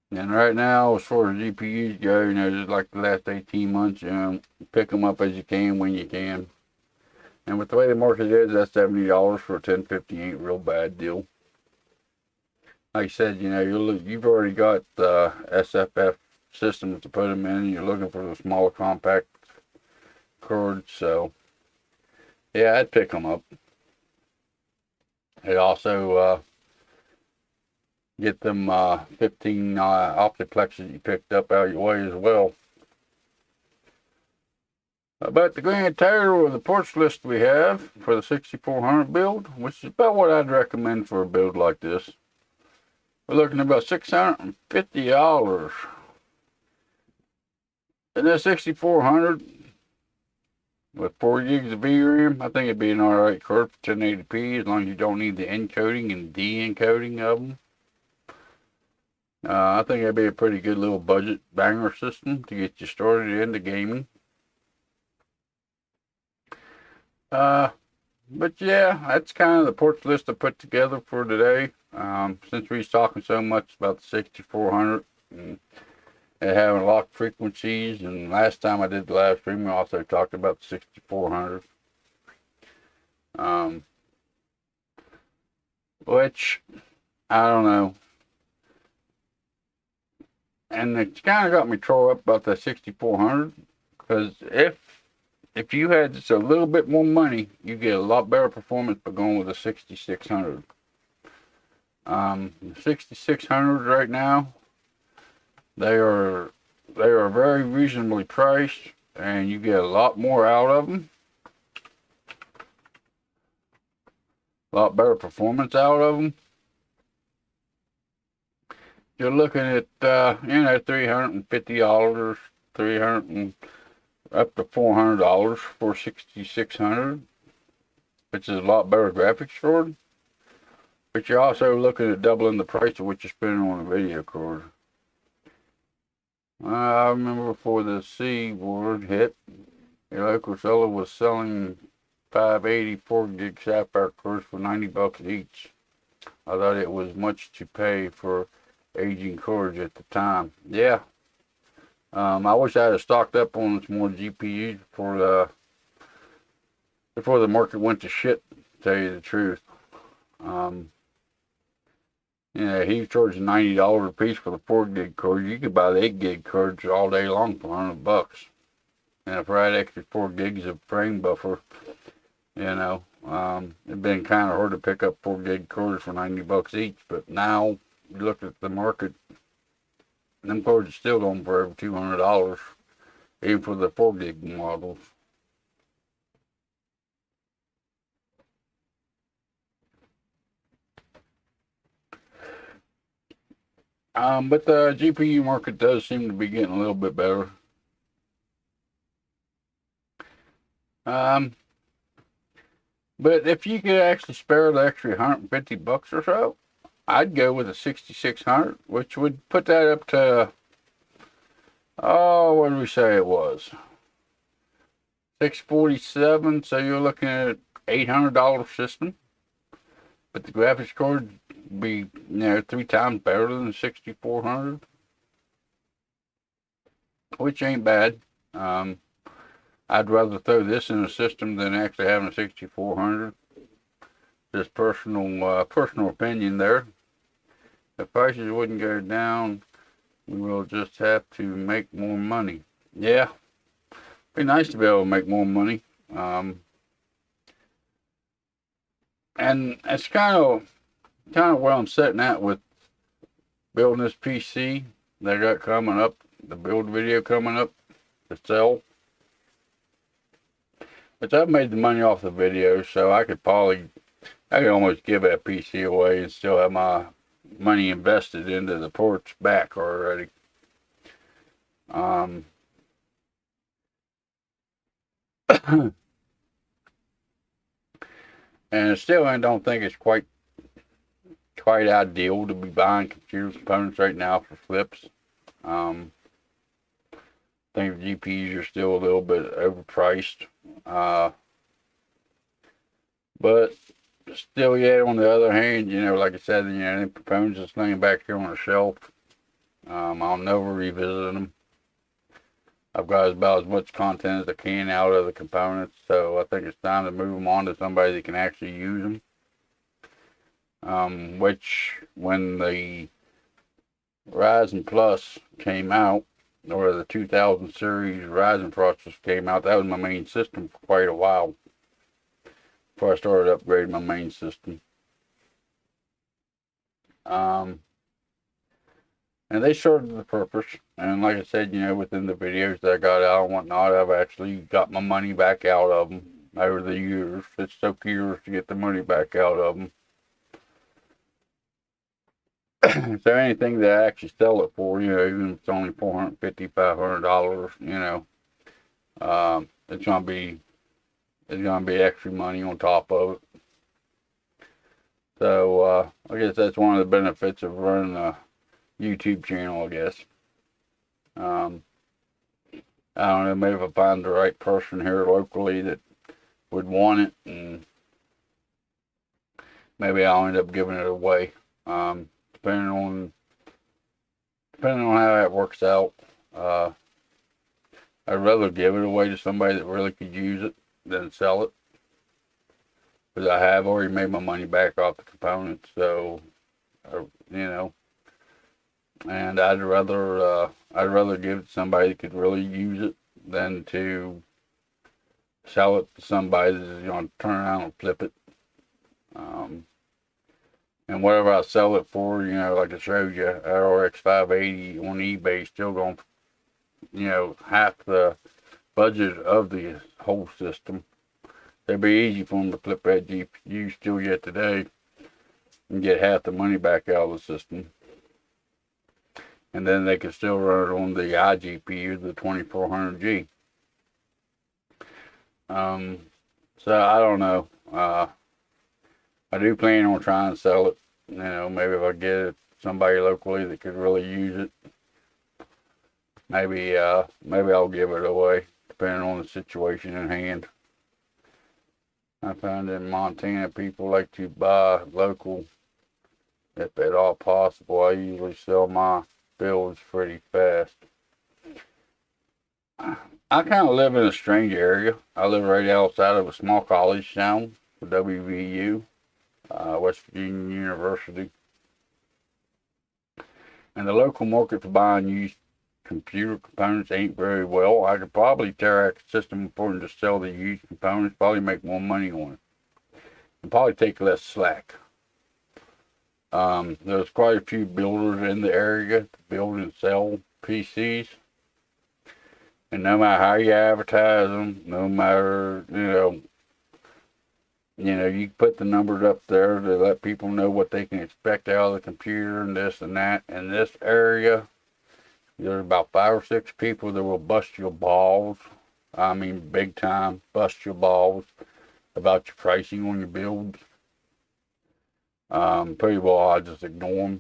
Speaker 1: And right now, as far as GPUs go, just like the last 18 months, pick them up as you can when you can. And with the way the market is, that $70 for a 1050 ain't a real bad deal. Like I said, you've already got the SFF systems to put them in. You're looking for the smaller compact cards, so yeah, I'd pick them up. It also get them 15 optiplexes you picked up out your way as well. But the grand total of the parts list we have for the 6400 build, which is about what I'd recommend for a build like this. We're looking at about $650. And that 6400 with 4 gigs of VRAM, I think it'd be an alright card for 1080p as long as you don't need the encoding and de-encoding of them. I think it'd be a pretty good little budget banger system to get you started into gaming. But yeah, that's kind of the parts list I put together for today. Since we was talking so much about the 6400, and and having locked frequencies. And last time I did the live stream, we also talked about the 6400. Which, I don't know. And it's kind of got me tore up about the 6400, because if you had just a little bit more money, you get a lot better performance by going with a 6600. The 6600s right now, they are very reasonably priced, and you get a lot more out of them. A lot better performance out of them. You're looking at $350, up to $400 for 6600, which is a lot better graphics card. But you're also looking at doubling the price of what you're spending on a video card. I remember before the C word hit, your local seller was selling 580 4-gig Sapphire cards for $90 each. I thought it was much to pay for aging cards at the time. Yeah. I wish I had stocked up on some more GPUs before the market went to shit, to tell you the truth. He was charging $90 a piece for the 4-gig cards. You could buy the 8-gig cards all day long for $100. And if I had extra 4 gigs of frame buffer, it'd been kind of hard to pick up 4-gig cards for $90 each. But now, you look at the market, them cards are still going for over $200, even for the 4-gig models. But the GPU market does seem to be getting a little bit better. But if you could actually spare the extra $150 or so, I'd go with a 6600, which would put that up to, what did we say it was? $647, so you're looking at $800 system. But the graphics card would be 3 times better than the 6400, which ain't bad. I'd rather throw this in a system than actually having a 6400. Just personal opinion there. If prices wouldn't go down, we will just have to make more money. Yeah, be nice to be able to make more money. And it's kind of where I'm sitting at with building this PC that I got coming up, the build video coming up to sell. But I've made the money off the video, so I could almost give that PC away and still have my money invested into the ports back already. And still, I don't think it's quite ideal to be buying computer components right now for flips. I think the GPUs are still a little bit overpriced. But still, yeah, on the other hand, like I said, the components just laying back here on the shelf. I'll never revisit them. I've got about as much content as I can out of the components, so I think it's time to move them on to somebody that can actually use them. Which, when the Ryzen Plus came out, or the 2000 series Ryzen processor came out, that was my main system for quite a while, before I started upgrading my main system. And they served the purpose. And like I said, within the videos that I got out and whatnot, I've actually got my money back out of them over the years. It's so curious to get the money back out of them. So anything that I actually sell it for, even if it's only $450, $500, it's gonna be extra money on top of it. So I guess that's one of the benefits of running a YouTube channel, I guess. I don't know, maybe if I find the right person here locally that would want it, and maybe I'll end up giving it away. Depending on how that works out. Uh, I'd rather give it away to somebody that really could use it than sell it. Because I have already made my money back off the components, so, you know, and I'd rather give it to somebody that could really use it than to sell it to somebody that's going to turn around and flip it. And whatever I sell it for, you know, like I showed you, RX580 on eBay still going, you know, half the budget of the whole system. It'd be easy for them to flip that GPU still yet today and get half the money back out of the system. And then they could still run it on the iGPU, the 2400G. So I don't know. I do plan on trying to sell it. You know, maybe if I get it, somebody locally that could really use it, maybe I'll give it away, depending on the situation in hand. I find in Montana people like to buy local, if at all possible. I usually sell my builds pretty fast. I kind of live in a strange area. I live right outside of a small college town, WVU. West Virginia University. And the local market for buying used computer components ain't very well. I could probably tear out the system for them to sell the used components, probably make more money on it. And probably take less slack. There's quite a few builders in the area to build and sell PCs. And no matter how you advertise them, no matter, you put the numbers up there to let people know what they can expect out of the computer and this and that. In this area, there's about 5 or 6 people that will bust your balls. I mean, big time, bust your balls about your pricing on your builds. Pretty well, I just ignore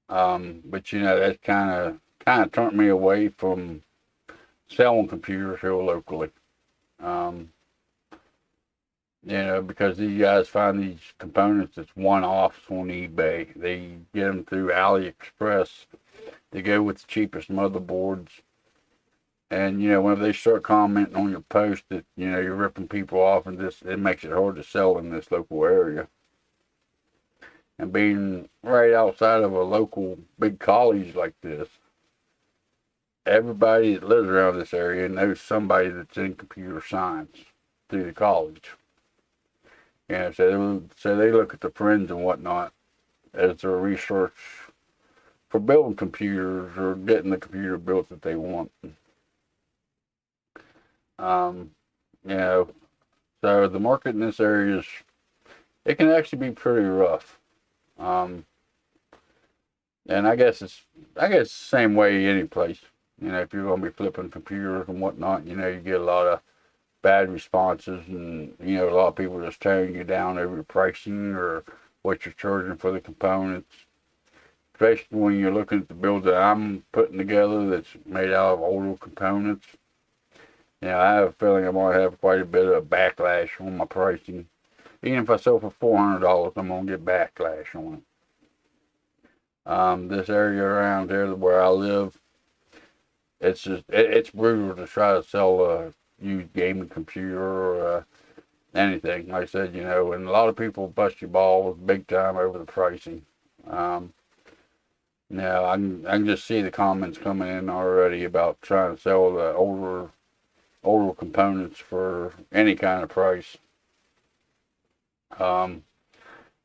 Speaker 1: them. But that's kind of turned me away from selling computers here locally. Because these guys find these components that's one-offs on eBay. They get them through AliExpress. They go with the cheapest motherboards. And, whenever they start commenting on your post that, you're ripping people off and this, it makes it hard to sell in this local area. And being right outside of a local big college like this, everybody that lives around this area knows somebody that's in computer science through the college. So they look at the friends and whatnot as their research for building computers or getting the computer built that they want. So the market in this area it can actually be pretty rough. And I guess it's the same way any place. If you're going to be flipping computers and whatnot, you get a lot of bad responses, and a lot of people just tearing you down over your pricing or what you're charging for the components. Especially when you're looking at the build that I'm putting together that's made out of older components. I have a feeling I might have quite a bit of backlash on my pricing. Even if I sell for $400, I'm gonna get backlash on it. This area around here where I live, it's brutal to try to sell a used gaming computer or anything. Like I said, and a lot of people bust your balls big time over the pricing. I can just see the comments coming in already about trying to sell the older components for any kind of price.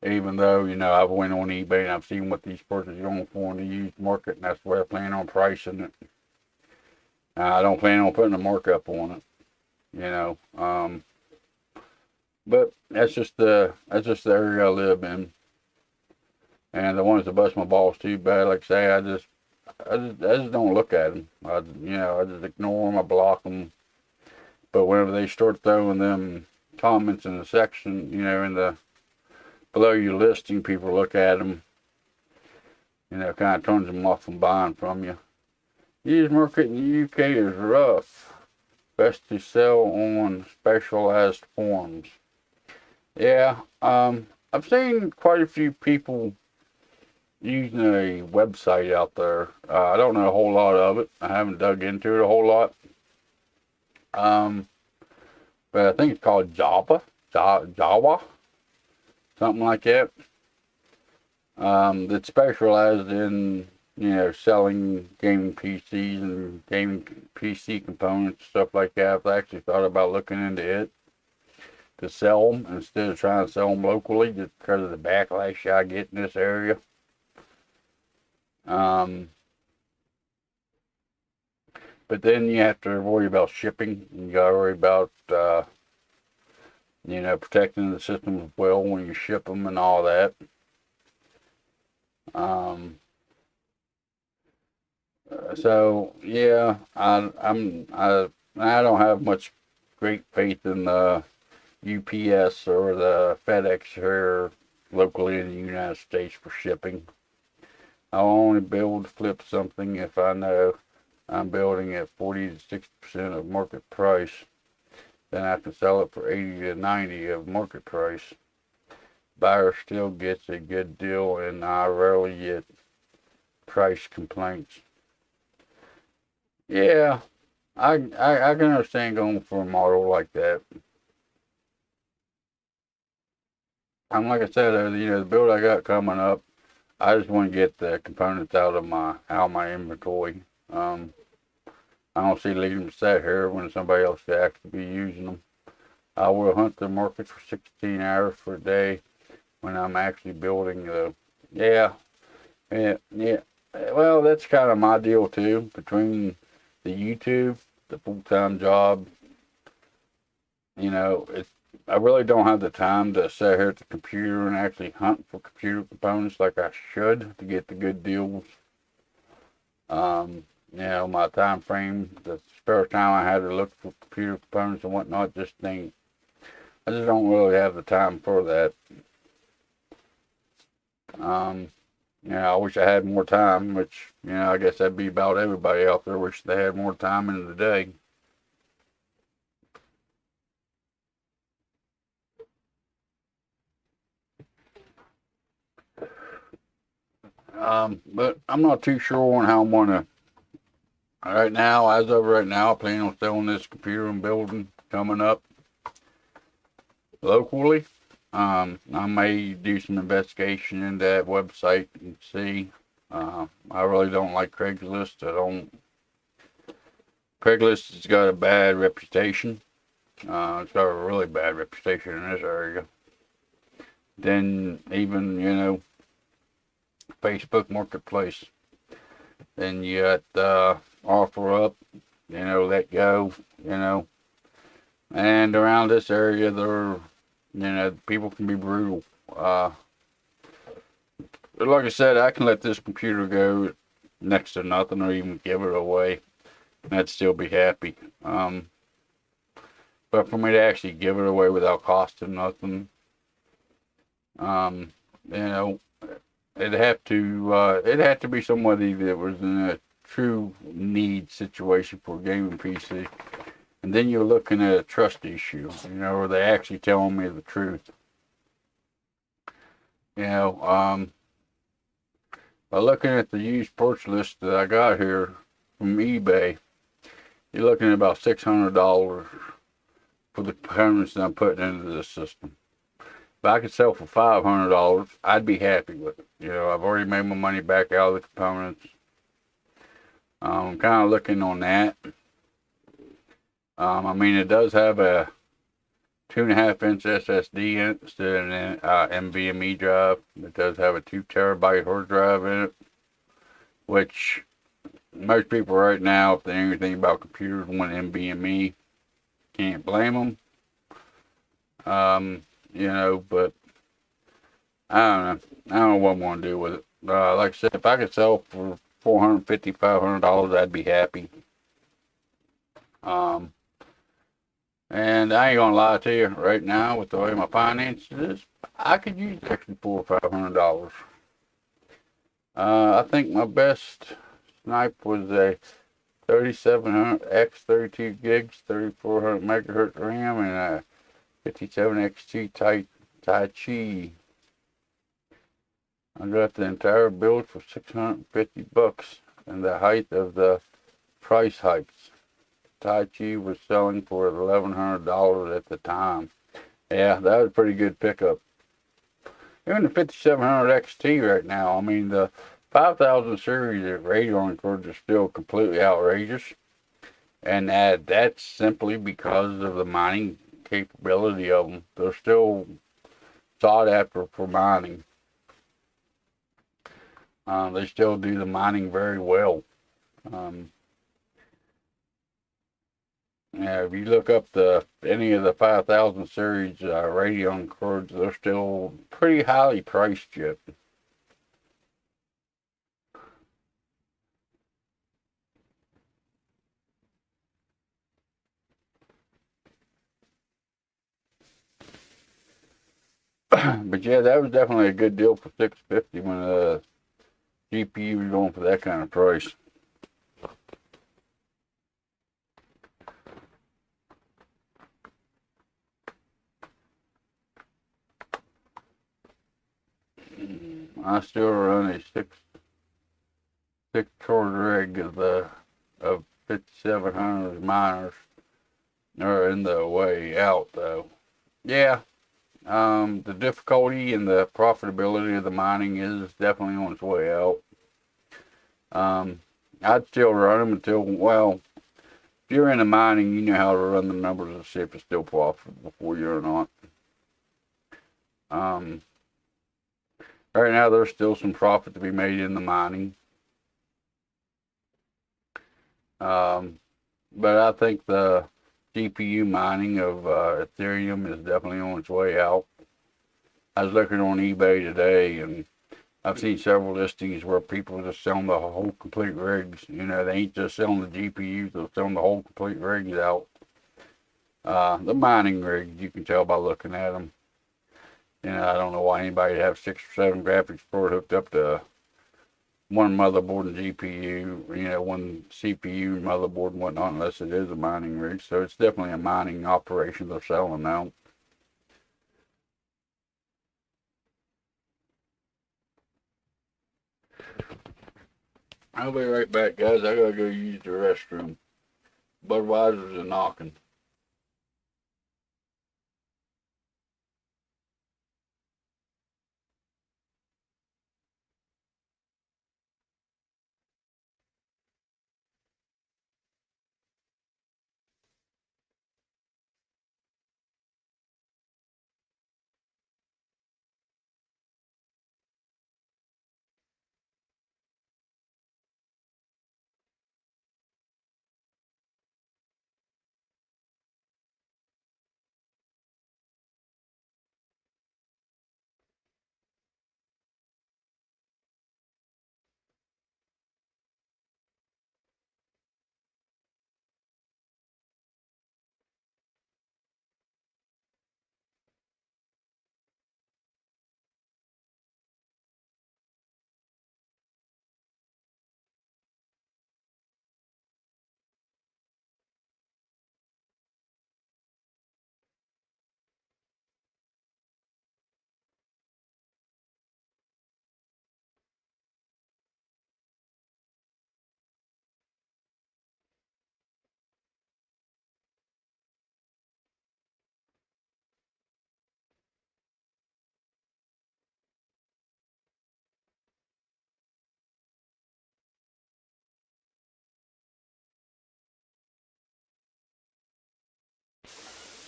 Speaker 1: Even though, I've went on eBay and I've seen what these persons are going for in the used market, and that's the way I plan on pricing it. I don't plan on putting a markup on it. But that's just the area I live in, and the ones that bust my balls too bad, like I say, I just don't look at them. I just ignore them. I block them. But whenever they start throwing them comments in the section, below your listing, people look at them. Kind of turns them off from buying from you. Used market in the UK is rough. Best to sell on specialized forums. Yeah, I've seen quite a few people, using a website out there. I don't know a whole lot of it. I haven't dug into it a whole lot. But I think it's called Java, something like that. That's specialized in, selling gaming PCs and gaming PC components, stuff like that. I've actually thought about looking into it to sell them instead of trying to sell them locally, just because of the backlash I get in this area. But then you have to worry about shipping. You got to worry about, protecting the system as well when you ship them and all that. So yeah, I don't have much great faith in the UPS or the FedEx here locally in the United States for shipping. I'll only be able to flip something if I know I'm building at 40 to 60% of market price. Then I can sell it for 80 to 90 of market price. Buyer still gets a good deal, and I rarely get price complaints. Yeah, I can understand going for a model like that. And like I said, the build I got coming up, I just want to get the components out of my inventory. I don't see leaving them set here when somebody else could actually be using them. I will hunt the market for 16 hours per day when I'm actually building the. Yeah. Well, that's kind of my deal too. Between the YouTube, the full-time job, I really don't have the time to sit here at the computer and actually hunt for computer components like I should to get the good deals. My time frame, the spare time I had to look for computer components and whatnot, I just don't really have the time for that. I wish I had more time, which, I guess that'd be about everybody out there. Wish they had more time in the day. But I'm not too sure on how I'm going to. As of right now, I plan on selling this computer and building coming up locally. I may do some investigation into that website and see. I really don't like Craigslist. Craigslist has got a bad reputation. It's got a really bad reputation in this area. Then even, Facebook Marketplace. Then you got OfferUp, Let Go, And around this area, people can be brutal. But like I said, I can let this computer go next to nothing or even give it away, and I'd still be happy. But for me to actually give it away without costing nothing, it'd have to be somebody that was in a true need situation for a gaming PC. And then you're looking at a trust issue, are they actually telling me the truth? By looking at the used parts list that I got here from eBay, you're looking at about $600 for the components that I'm putting into this system. If I could sell for $500, I'd be happy with it. I've already made my money back out of the components. I'm kind of looking on that. It does have a 2.5-inch SSD in it instead of an NVMe drive. It does have a 2 terabyte hard drive in it, which most people right now, if they know anything about computers, want NVMe. Can't blame them. But I don't know. I don't know what I'm going to do with it. Like I said, if I could sell for $450, $500, I'd be happy. And I ain't gonna lie to you, right now, with the way my finances is, I could use extra $400 or $500. I think my best snipe was a 3700X, 32 gigs, 3400 megahertz RAM, and a 57XT Tai Chi. I got the entire build for $650 and the height of the price hikes. Tai Chi was selling for $1,100 at the time. Yeah, that was a pretty good pickup. Even the 5700 XT right now, I mean, the 5000 series of Radeon cards are still completely outrageous. And that's simply because of the mining capability of them. They're still sought after for mining. They still do the mining very well. Yeah, if you look up any of the 5000 series Radeon cards, they're still pretty highly priced yet. But yeah, that was definitely a good deal for $650 when the GPU was going for that kind of price. I still run a six cord rig of 5700 miners. They're in the way out though. Yeah, the difficulty and the profitability of the mining is definitely on its way out. I'd still run them until, well, if you're in the mining, you know how to run the numbers and see if it's still profitable for you or not. Right now, there's still some profit to be made in the mining. But I think the GPU mining of Ethereum is definitely on its way out. I was looking on eBay today, and I've seen several listings where people are just selling the whole complete rigs. You know, they ain't just selling the GPUs, they're selling the whole complete rigs out. The mining rigs, you can tell by looking at them. You know, I don't know why anybody would have 6 or 7 graphics cards hooked up to one motherboard and GPU, you know, one CPU, motherboard and whatnot, unless it is a mining rig. So it's definitely a mining operation they're selling now. I'll be right back, guys. I gotta go use the restroom. Budweiser's a knocking.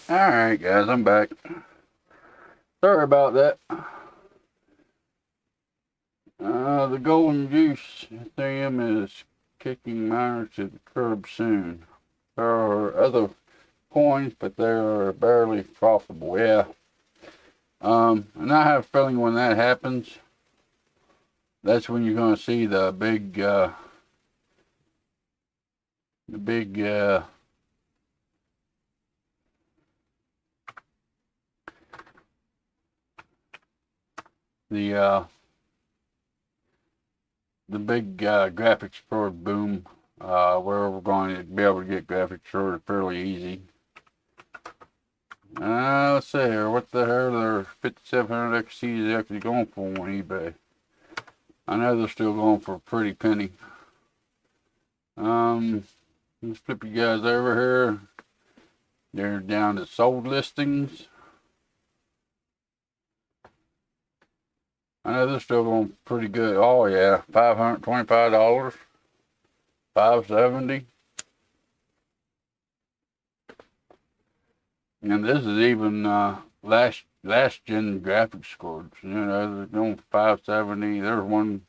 Speaker 1: Alright, guys, I'm back. Sorry about that. The golden juice Ethereum is kicking miners to the curb soon. There are other coins, but they're barely profitable. Yeah. And I have a feeling when that happens, that's when you're going to see the big graphics card boom, where we're going to be able to get graphics cards fairly easy. Let's see here, what the hell are 5700 XT is actually going for on eBay? I know they're still going for a pretty penny. Let's flip you guys over here. They're down to sold listings. I know they're still going pretty good. Oh yeah, $525, $570. And this is even last gen graphics cards. You know, they're going $570. There's one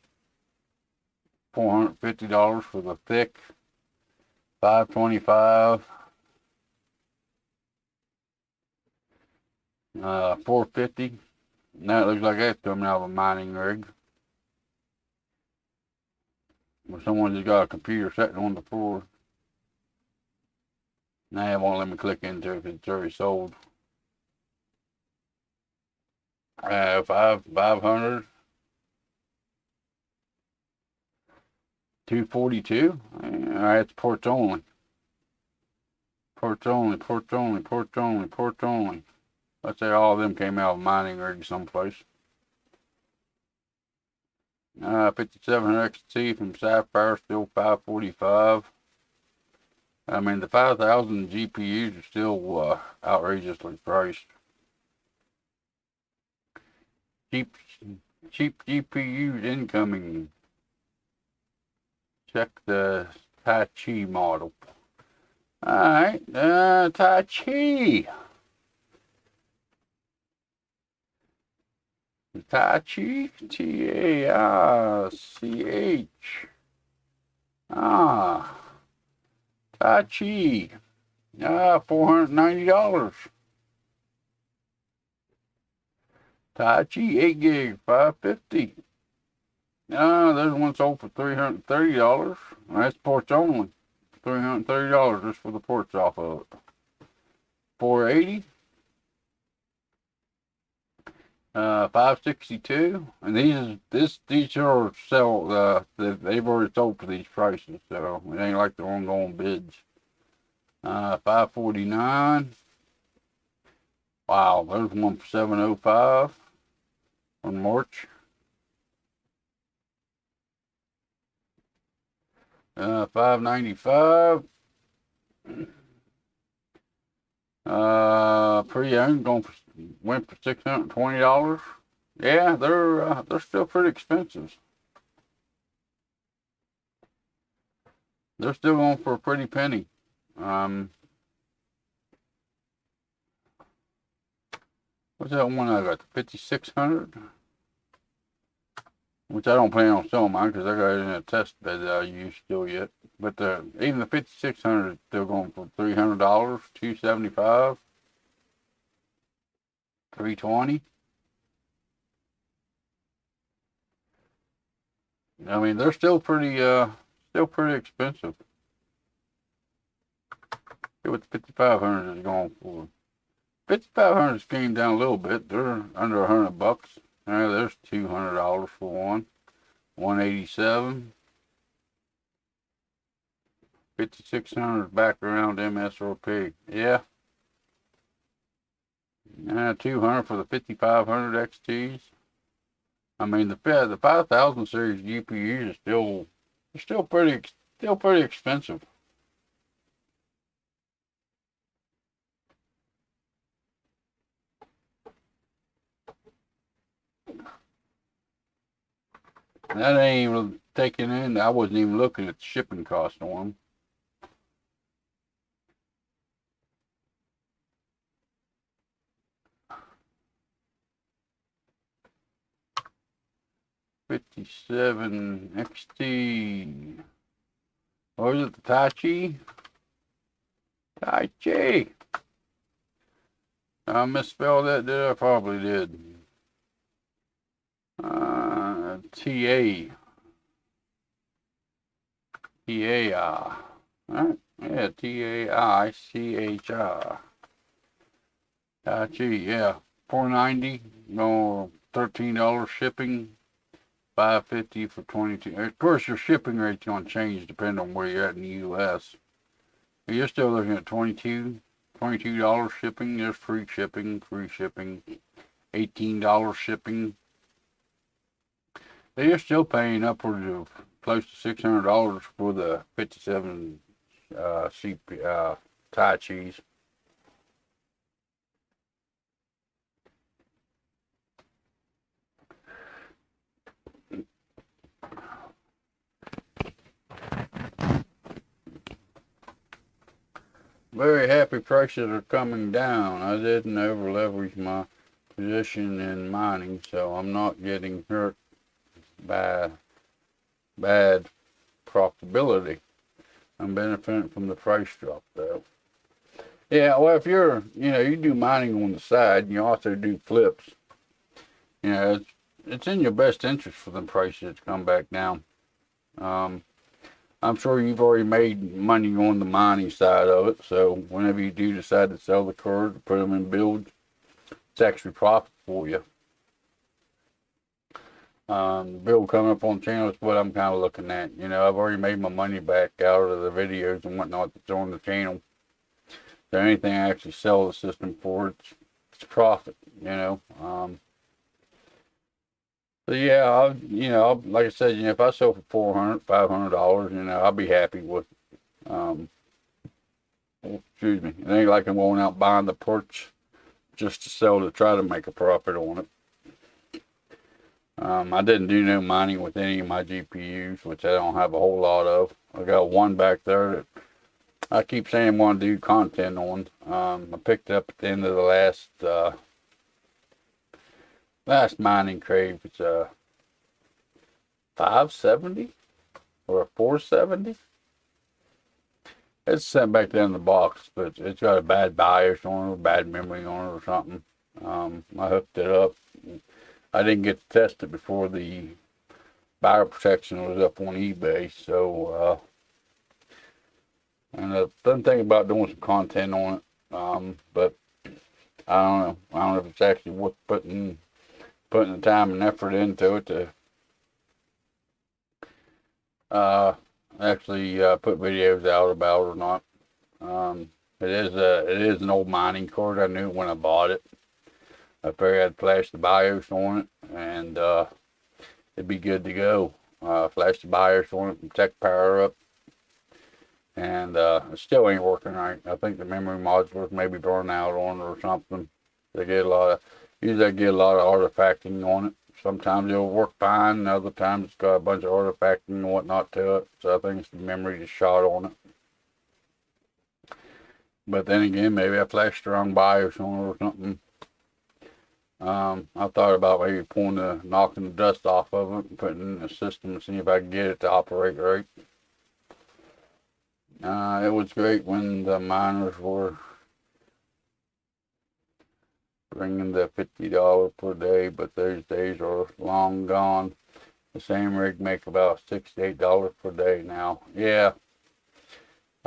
Speaker 1: $450 for the thick. $525. $450. Now it looks like that's coming out of a mining rig. Where someone just got a computer sitting on the floor. Now it won't let me click into it because it's already sold. 500. 242. Alright, it's ports only. Ports only, ports only, ports only, ports only. Let's say all of them came out of mining rig someplace. 5700 XT from Sapphire, still 545. I mean, the 5000 GPUs are still outrageously priced. Cheap GPUs incoming. Check the Tai Chi model. Alright, Tai Chi. Tai Chi, T-A-I-C-H. Tai Chi. $490. Tai Chi 8 gig, $550. There's one sold for $330. That's ports only. $330 just for the ports off of it. $480. 562. And these are they've already sold for these prices, so it ain't like they're ongoing bids. 549. Wow, there's one for 705 on March. 595. Pre-owned went for $620. Yeah, they're still pretty expensive. They're still going for a pretty penny. What's that one I got? The 5600, which I don't plan on selling mine because I got it in a test bed that I use still yet. But even the 5600 is still going for $300, $275, $320. I mean, they're still pretty expensive. See what the 5500 is going for. 5500's came down a little bit. They're under $100. There's $200 for one. 187. 5600 back around MSRP. Yeah. 200 for the 5500 XTs. I mean, the 5000 series GPUs are still pretty expensive. That ain't even taken in. I wasn't even looking at the shipping cost on them. '57 XT. What was it? The Tai Chi? Tai Chi. I misspelled that, did I? Probably did. T-A. T-A-I. Alright, yeah, T-A-I-C-H-I. Tai Chi, yeah. $490, no, $13 shipping, $550 for 22. Of course, your shipping rate's going to change depending on where you're at in the U.S. But you're still looking at $22 shipping. There's free shipping, $18 shipping. You're still paying upwards of close to $600 for the 57 Thai cheese. Very happy prices are coming down. I didn't over leverage my position in mining, so I'm not getting hurt by bad profitability. I'm benefiting from the price drop though. Yeah, well, if you do mining on the side, and you also do flips, it's in your best interest for them prices to come back down. I'm sure you've already made money on the mining side of it, so whenever you do decide to sell the cars, to put them in builds, it's actually profit for you. The build coming up on the channel is what I'm kind of looking at. I've already made my money back out of the videos and whatnot that's on the channel. So anything I actually sell the system for, it's profit, So yeah, like I said, if I sell for $400, $500, I'll be happy with it. Excuse me. It ain't like I'm going out buying the parts just to sell to try to make a profit on it. I didn't do no mining with any of my GPUs, which I don't have a whole lot of. I got one back there that I keep saying I want to do content on. I picked up at the end of the last mining crave. It's a 570 or a 470. It's sent back there in the box, but it's got a bad BIOS on it, or bad memory on it, or something. I hooked it up. I didn't get to test it before the buyer protection was up on eBay, so and I done think about doing some content on it, but I don't know. I don't know if it's actually worth putting the time and effort into it to actually put videos out about it or not. It is an old mining card. I knew when I bought it. I figured I'd flash the BIOS on it, and it'd be good to go. Flash the BIOS on it and tech power up, and it still ain't working right. I think the memory modules maybe burn out on it or something. Usually I get a lot of artifacting on it. Sometimes it'll work fine, and other times it's got a bunch of artifacting and whatnot to it. So I think it's the memory just shot on it. But then again, maybe I flashed the wrong BIOS on it or something. I thought about maybe knocking the dust off of it and putting it in the system and see if I can get it to operate right. It was great when the miners were bringing the $50 per day, but those days are long gone. The same rig make about $6 to $8 per day now. Yeah.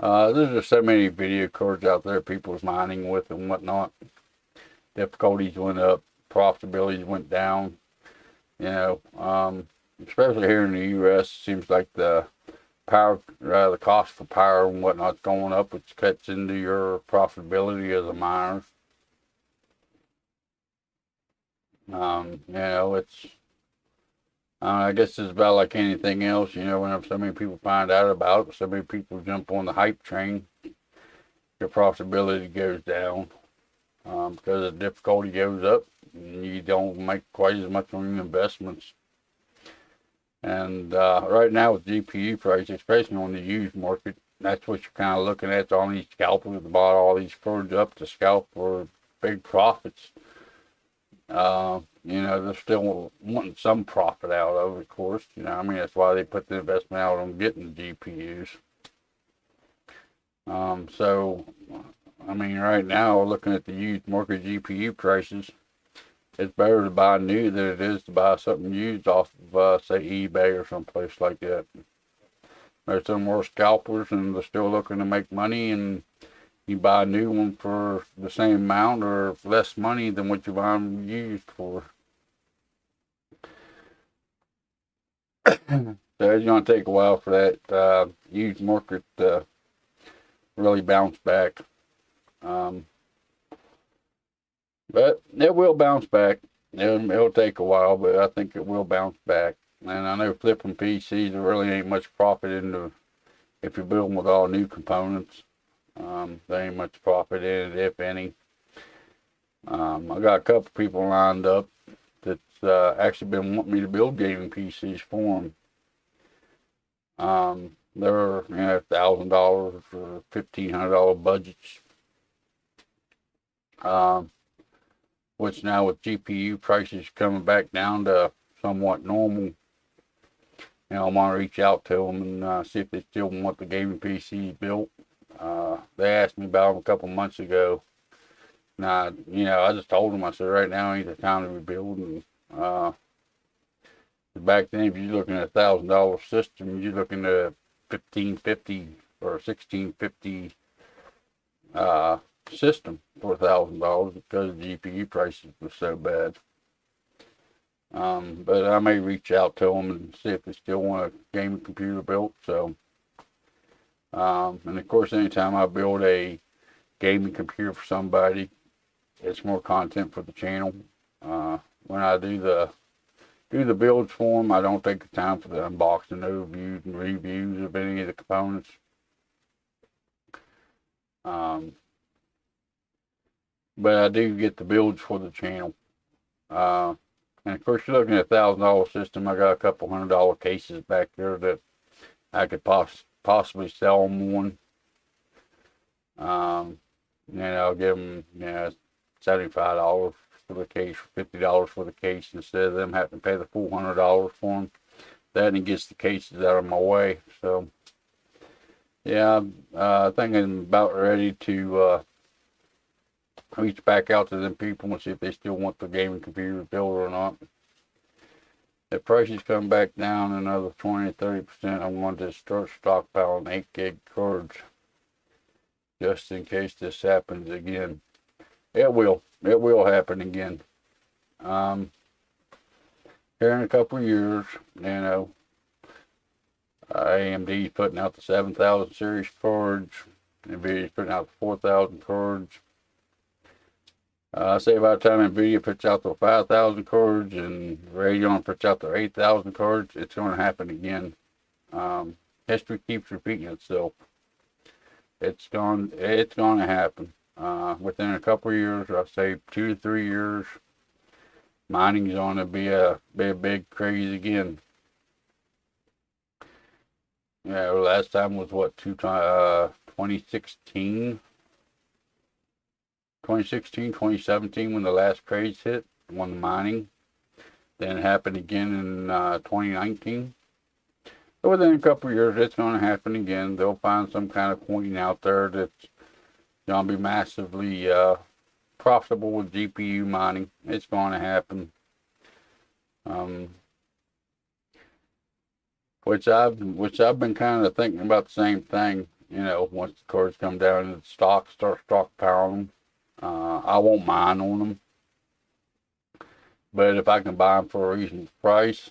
Speaker 1: There's just so many video cards out there people's mining with and whatnot. Difficulties went up, profitability went down. Especially here in the US, it seems like the cost for power and whatnot's going up, which cuts into your profitability as a miner. I guess it's about like anything else, whenever so many people find out about it, so many people jump on the hype train, your profitability goes down, because the difficulty goes up, and you don't make quite as much on your investments. And right now with GPU prices, especially on the used market, that's what you're kind of looking at. All these scalpers that bought all these cards up to scalp for big profits. They're still wanting some profit out of it, of course. That's why they put the investment out on getting the GPUs. Right now, looking at the used market GPU prices, it's better to buy new than it is to buy something used off of, say, eBay or someplace like that. There's some more scalpers, and they're still looking to make money, and you buy a new one for the same amount or less money than what you buy them used for. So it's going to take a while for that used market to really bounce back. But it will bounce back. It'll take a while, but I think it will bounce back. And I know flipping PCs, there really ain't much profit in the, if you build them with all new components. There ain't much profit in it, if any. I got a couple people lined up that's actually been wanting me to build gaming PCs for them. They're, you know, $1,000 or $1,500 budgets. Which now with GPU prices coming back down to somewhat normal, you know, I'm gonna reach out to them and see if they still want the gaming PCs built. They asked me about them a couple months ago. Now, you know, I just told them, I said, right now ain't the time to rebuild. And back then, if you're looking at $1,000 system, you're looking at $1,550 or $1,650 system for $1,000 because the GPU prices were so bad. But I may reach out to them and see if they still want a gaming computer built. So, and of course, anytime I build a gaming computer for somebody, it's more content for the channel. When I do the builds for them, I don't take the time for the unboxing overviews and reviews of any of the components. But I do get the builds for the channel. And of course, you're looking at $1,000 system. I got a couple $100 cases back there that I could possibly sell them one. You know, I'll give them, you know, $75 for the case, $50 for the case, instead of them having to pay the full $100 for them. That and gets the cases out of my way. So, yeah, I think I'm about ready to reach back out to them people and see if they still want the gaming computer built or not. If prices come back down another 20-30%, I'm going to start stockpiling 8 gig cards just in case this happens again. It will happen again. Here in a couple of years, you know, AMD's putting out the 7000 series cards, NVIDIA's putting out the 4000 cards. I say by the time NVIDIA puts out the 5,000 cards and Radeon puts out the 8,000 cards, it's going to happen again. History keeps repeating itself. It's going to happen. Within a couple of years, I say 2 to 3 years, mining's going to be a big craze again. Yeah, last time was what, 2016? 2016, 2017 when the last craze hit, when the mining. Then it happened again in 2019. So within a couple of years, it's going to happen again. They'll find some kind of coin out there that's going to be massively profitable with GPU mining. It's going to happen. Which I've been kind of thinking about the same thing. You know, once the cards come down and the stocks start stockpiling them, I won't mine on them. But if I can buy them for a reasonable price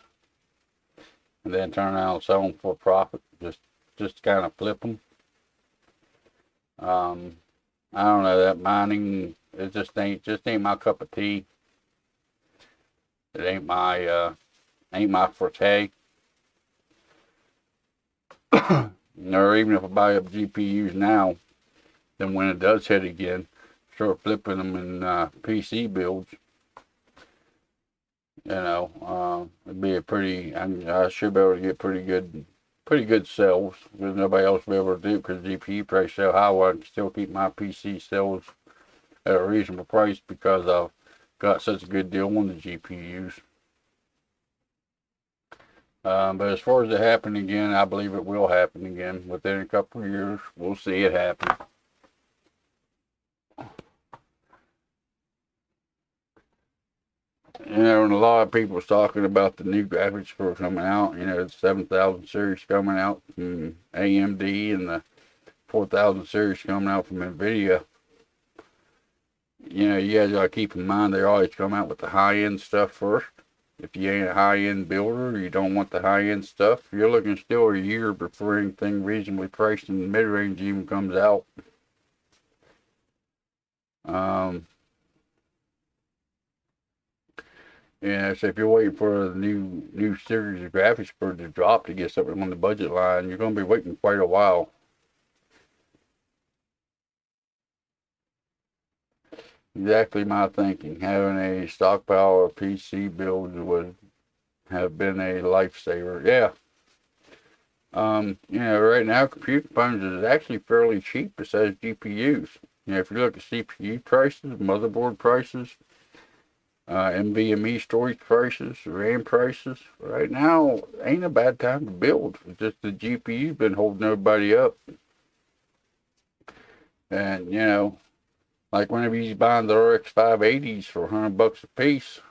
Speaker 1: and then turn around and sell them for a profit, just kind of flip them. I don't know, that mining, it just ain't my cup of tea. It ain't my forte. Or even if I buy up GPUs now, then when it does hit again, start flipping them in PC builds. You know, it'd be a pretty. I should be able to get pretty good sales because nobody else will be able to do it because GPU price so high. Well, I can still keep my PC sales at a reasonable price because I've got such a good deal on the GPUs. But as far as it happening again, I believe it will happen again within a couple of years. We'll see it happen. You know, and a lot of people was talking about the new graphics cards coming out. You know, the 7000 series coming out from AMD and the 4000 series coming out from NVIDIA. You know, you guys got to keep in mind they always come out with the high-end stuff first. If you ain't a high-end builder, you don't want the high-end stuff, you're looking still a year before anything reasonably priced in the mid-range even comes out. Yeah, so if you're waiting for the new series of graphics card to drop to get something on the budget line, you're going to be waiting quite a while. Exactly my thinking. Having a stockpile of PC builds would have been a lifesaver. Yeah. Right now computer components is actually fairly cheap besides GPUs. If you look at CPU prices, motherboard prices, NVMe storage prices, RAM prices, right now ain't a bad time to build. It's just the GPU's been holding everybody up. And, like whenever you're buying the RX580s for $100 a piece,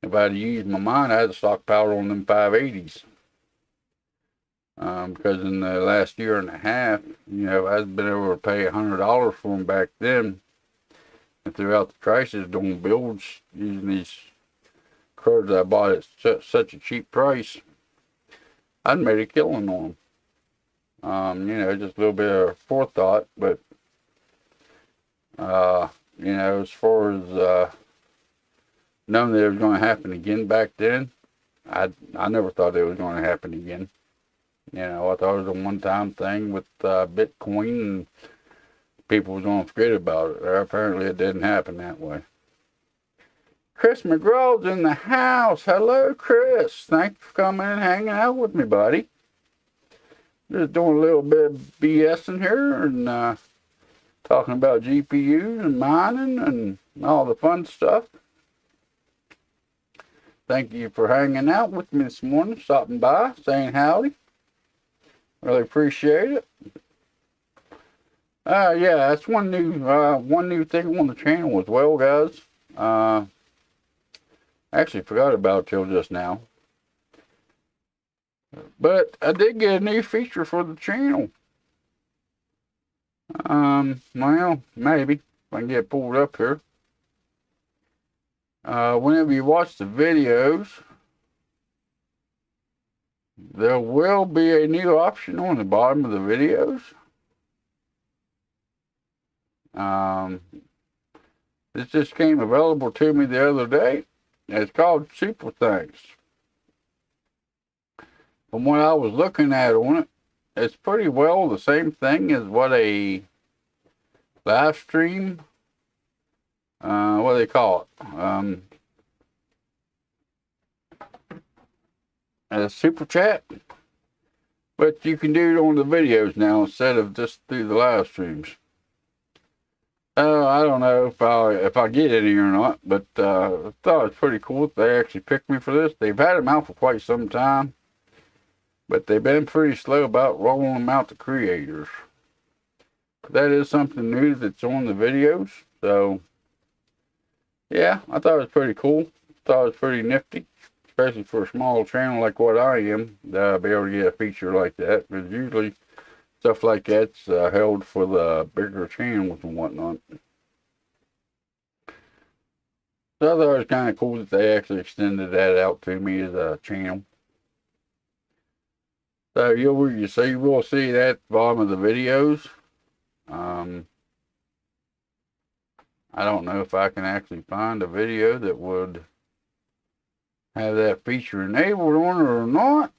Speaker 1: if I had used my mind, I had a stockpile on them 580s. Because in the last year and a half, I've been able to pay $100 for them back then. And throughout the crisis, doing builds using these cards I bought at such a cheap price, I'd made a killing on them. Just a little bit of forethought, but as far as knowing that it was going to happen again back then, I never thought it was going to happen again. I thought it was a one-time thing with Bitcoin, and people was going to forget about it. Apparently, it didn't happen that way. Chris McGraw's in the house. Hello, Chris. Thanks for coming and hanging out with me, buddy. Just doing a little bit of BS in here and talking about GPUs and mining and all the fun stuff. Thank you for hanging out with me this morning, stopping by, saying howdy. Really appreciate it. Yeah, that's one new thing on the channel as well, guys. I actually forgot about it till just now. But I did get a new feature for the channel. Well, maybe if I can get it pulled up here. Whenever you watch the videos, there will be a new option on the bottom of the videos. This just came available to me the other day. It's called Super Thanks. From what I was looking at on it, it's pretty well the same thing as what a live stream, what do they call it? A super chat. But you can do it on the videos now instead of just through the live streams. I don't know if I get any or not, but I thought it was pretty cool that they actually picked me for this. They've had them out for quite some time, but they've been pretty slow about rolling them out to creators. But that is something new that's on the videos, so yeah, I thought it was pretty cool. Thought it was pretty nifty, especially for a small channel like what I am, that I'll be able to get a feature like that, because usually stuff like that's held for the bigger channels and whatnot. So I thought it was kind of cool that they actually extended that out to me as a channel. So you will see that at the bottom of the videos. I don't know if I can actually find a video that would have that feature enabled on it or not.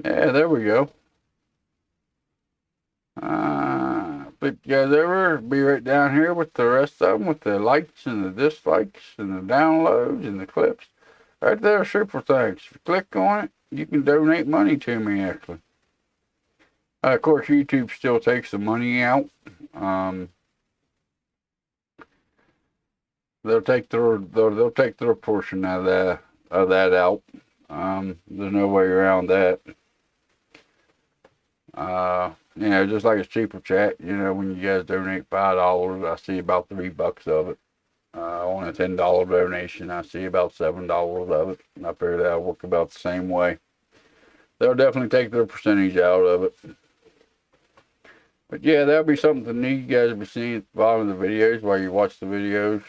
Speaker 1: Yeah, there we go. Flip you guys over, be right down here with the rest of them, with the likes and the dislikes and the downloads and the clips. Right there, super thanks. If you click on it, you can donate money to me, actually. Of course, YouTube still takes the money out. They'll take their portion of that out. There's no way around that. Just like a cheaper chat, when you guys donate $5, I see about $3 of it. On a $10 donation, I see about $7 of it. And I figure that'll work about the same way. They'll definitely take their percentage out of it. But yeah, that'll be something new you guys will be seeing at the bottom of the videos while you watch the videos.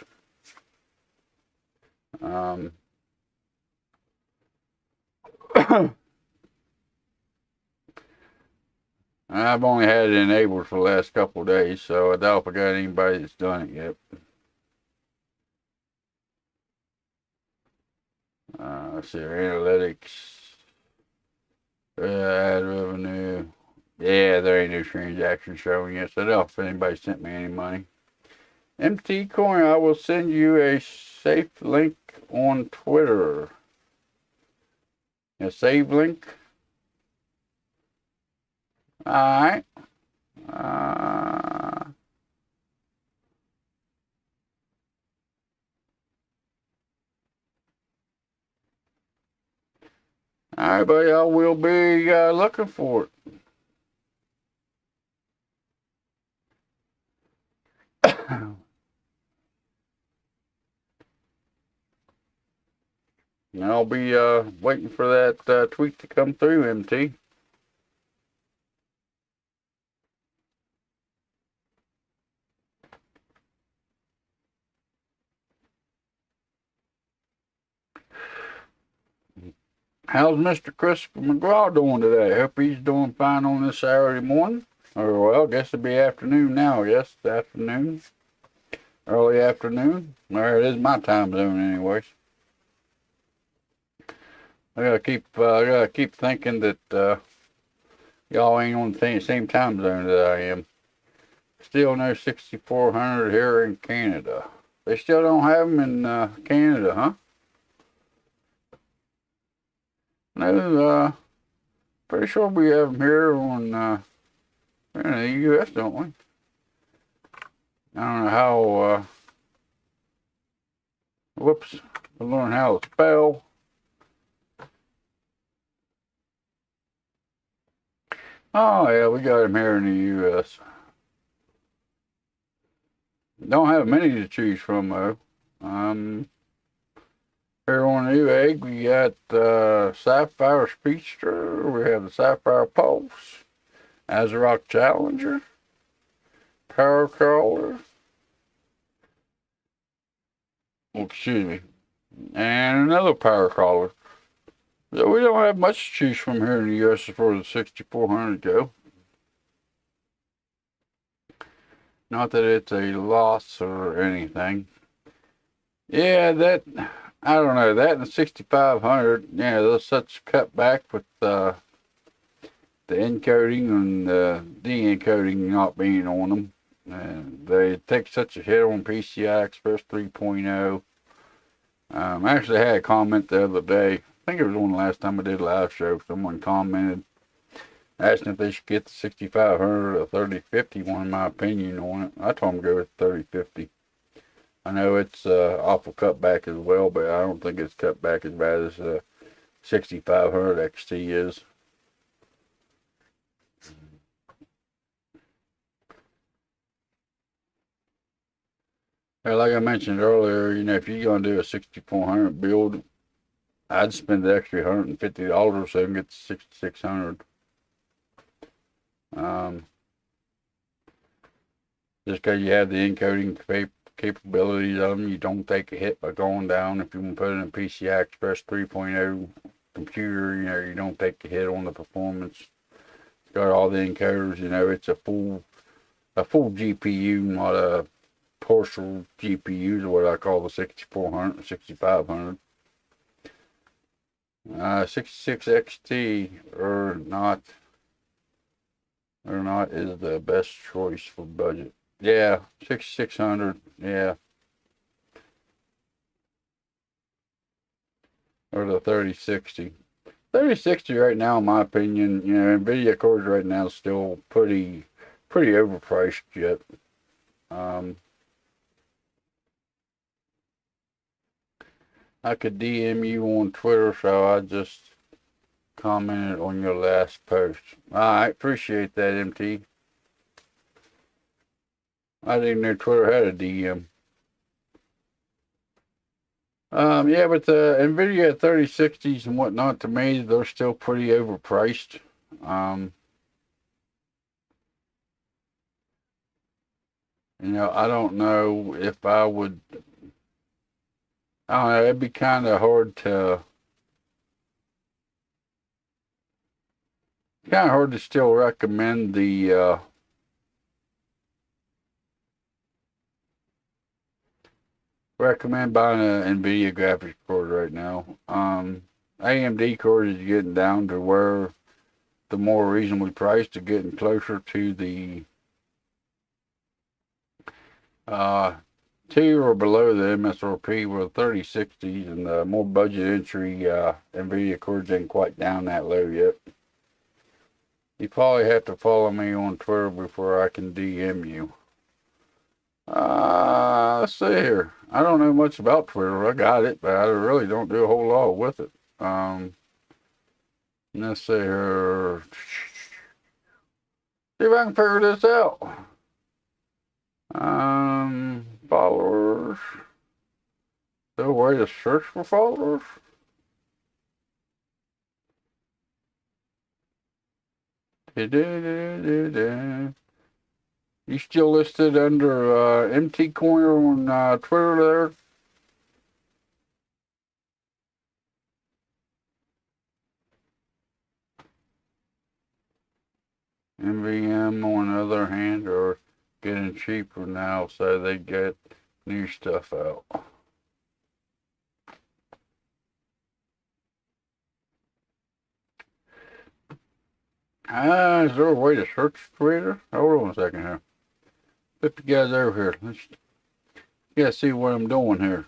Speaker 1: I've only had it enabled for the last couple of days, so I doubt if I got anybody that's done it yet. Let's see, analytics, ad revenue. Yeah, there ain't no transaction showing yet, so I doubt if anybody sent me any money. MT Coin, I will send you a safe link on Twitter. A save link. Alright. Alright, buddy, I will be looking for it. And I'll be waiting for that tweet to come through, MT. How's Mr. Christopher McGraw doing today? Hope he's doing fine on this Saturday morning. Or, well, I guess it'll be afternoon now, I guess. Afternoon. Early afternoon. Or it is my time zone anyways. I gotta keep thinking that y'all ain't on the same time zone that I am. Still no 6400 here in Canada. They still don't have them in Canada, huh? No, pretty sure we have them here on in the U.S., don't we? I don't know how. Whoops! I learned how to spell. Oh yeah, we got them here in the U.S. Don't have many to choose from though. Here on the Newegg, we got Sapphire Speedster. We have the Sapphire Pulse, Azeroth Challenger, Power Crawler. Oh, excuse me, and another Power Crawler. So we don't have much to choose from here in the U.S. as far as the 6400 go. Not that it's a loss or anything. Yeah, I don't know, that and the 6500, yeah, there's such cutback with the encoding and the de-encoding not being on them. They take such a hit on PCI Express 3.0. Actually, I had a comment the other day. I think it was on the last time I did a live show. Someone commented asking if they should get the 6500 or 3050. Wanted my opinion on it. I told them to go with 3050. I know it's awful cutback as well, but I don't think it's cut back as bad as 6500 XT is. Like I mentioned earlier, you know, if you're going to do a 6400 build, I'd spend the extra $150 so I can get the 6600. Just because you have the encoding capabilities of them, you don't take a hit by going down. If you want to put it in a PCI Express 3.0 computer, you know, you don't take a hit on the performance. It's got all the encoders, you know, it's a full GPU, not a partial GPU, is what I call the 6400, 6500. 66 XT or not is the best choice for budget. Yeah, 6600, yeah. Or the 3060. 3060 right now, in my opinion, you know, NVIDIA cores right now is still pretty overpriced yet. I could DM you on Twitter, so I just commented on your last post. I appreciate that, MT. I didn't know Twitter had a DM. Yeah, but the NVIDIA 3060s and whatnot, to me, they're still pretty overpriced. You know, I don't know if I would. I don't know. It'd be kind of hard to. Kind of hard to still recommend the recommend buying an NVIDIA graphics card right now. AMD card is getting down to where the more reasonably priced are getting closer to the tier or below the MSRP with 3060s, and the more budget entry NVIDIA cards ain't quite down that low yet. You probably have to follow me on Twitter before I can DM you. Let's see here. I don't know much about Twitter. I got it, but I really don't do a whole lot with it. Let's see here. See if I can figure this out. Followers. The way to search for followers? You still listed under MT Corner on Twitter there? MVM, on the other hand, are getting cheaper now, so they get new stuff out. Is there a way to search Twitter? Hold on a second here. Flip you guys over here. Let's you guys see what I'm doing here.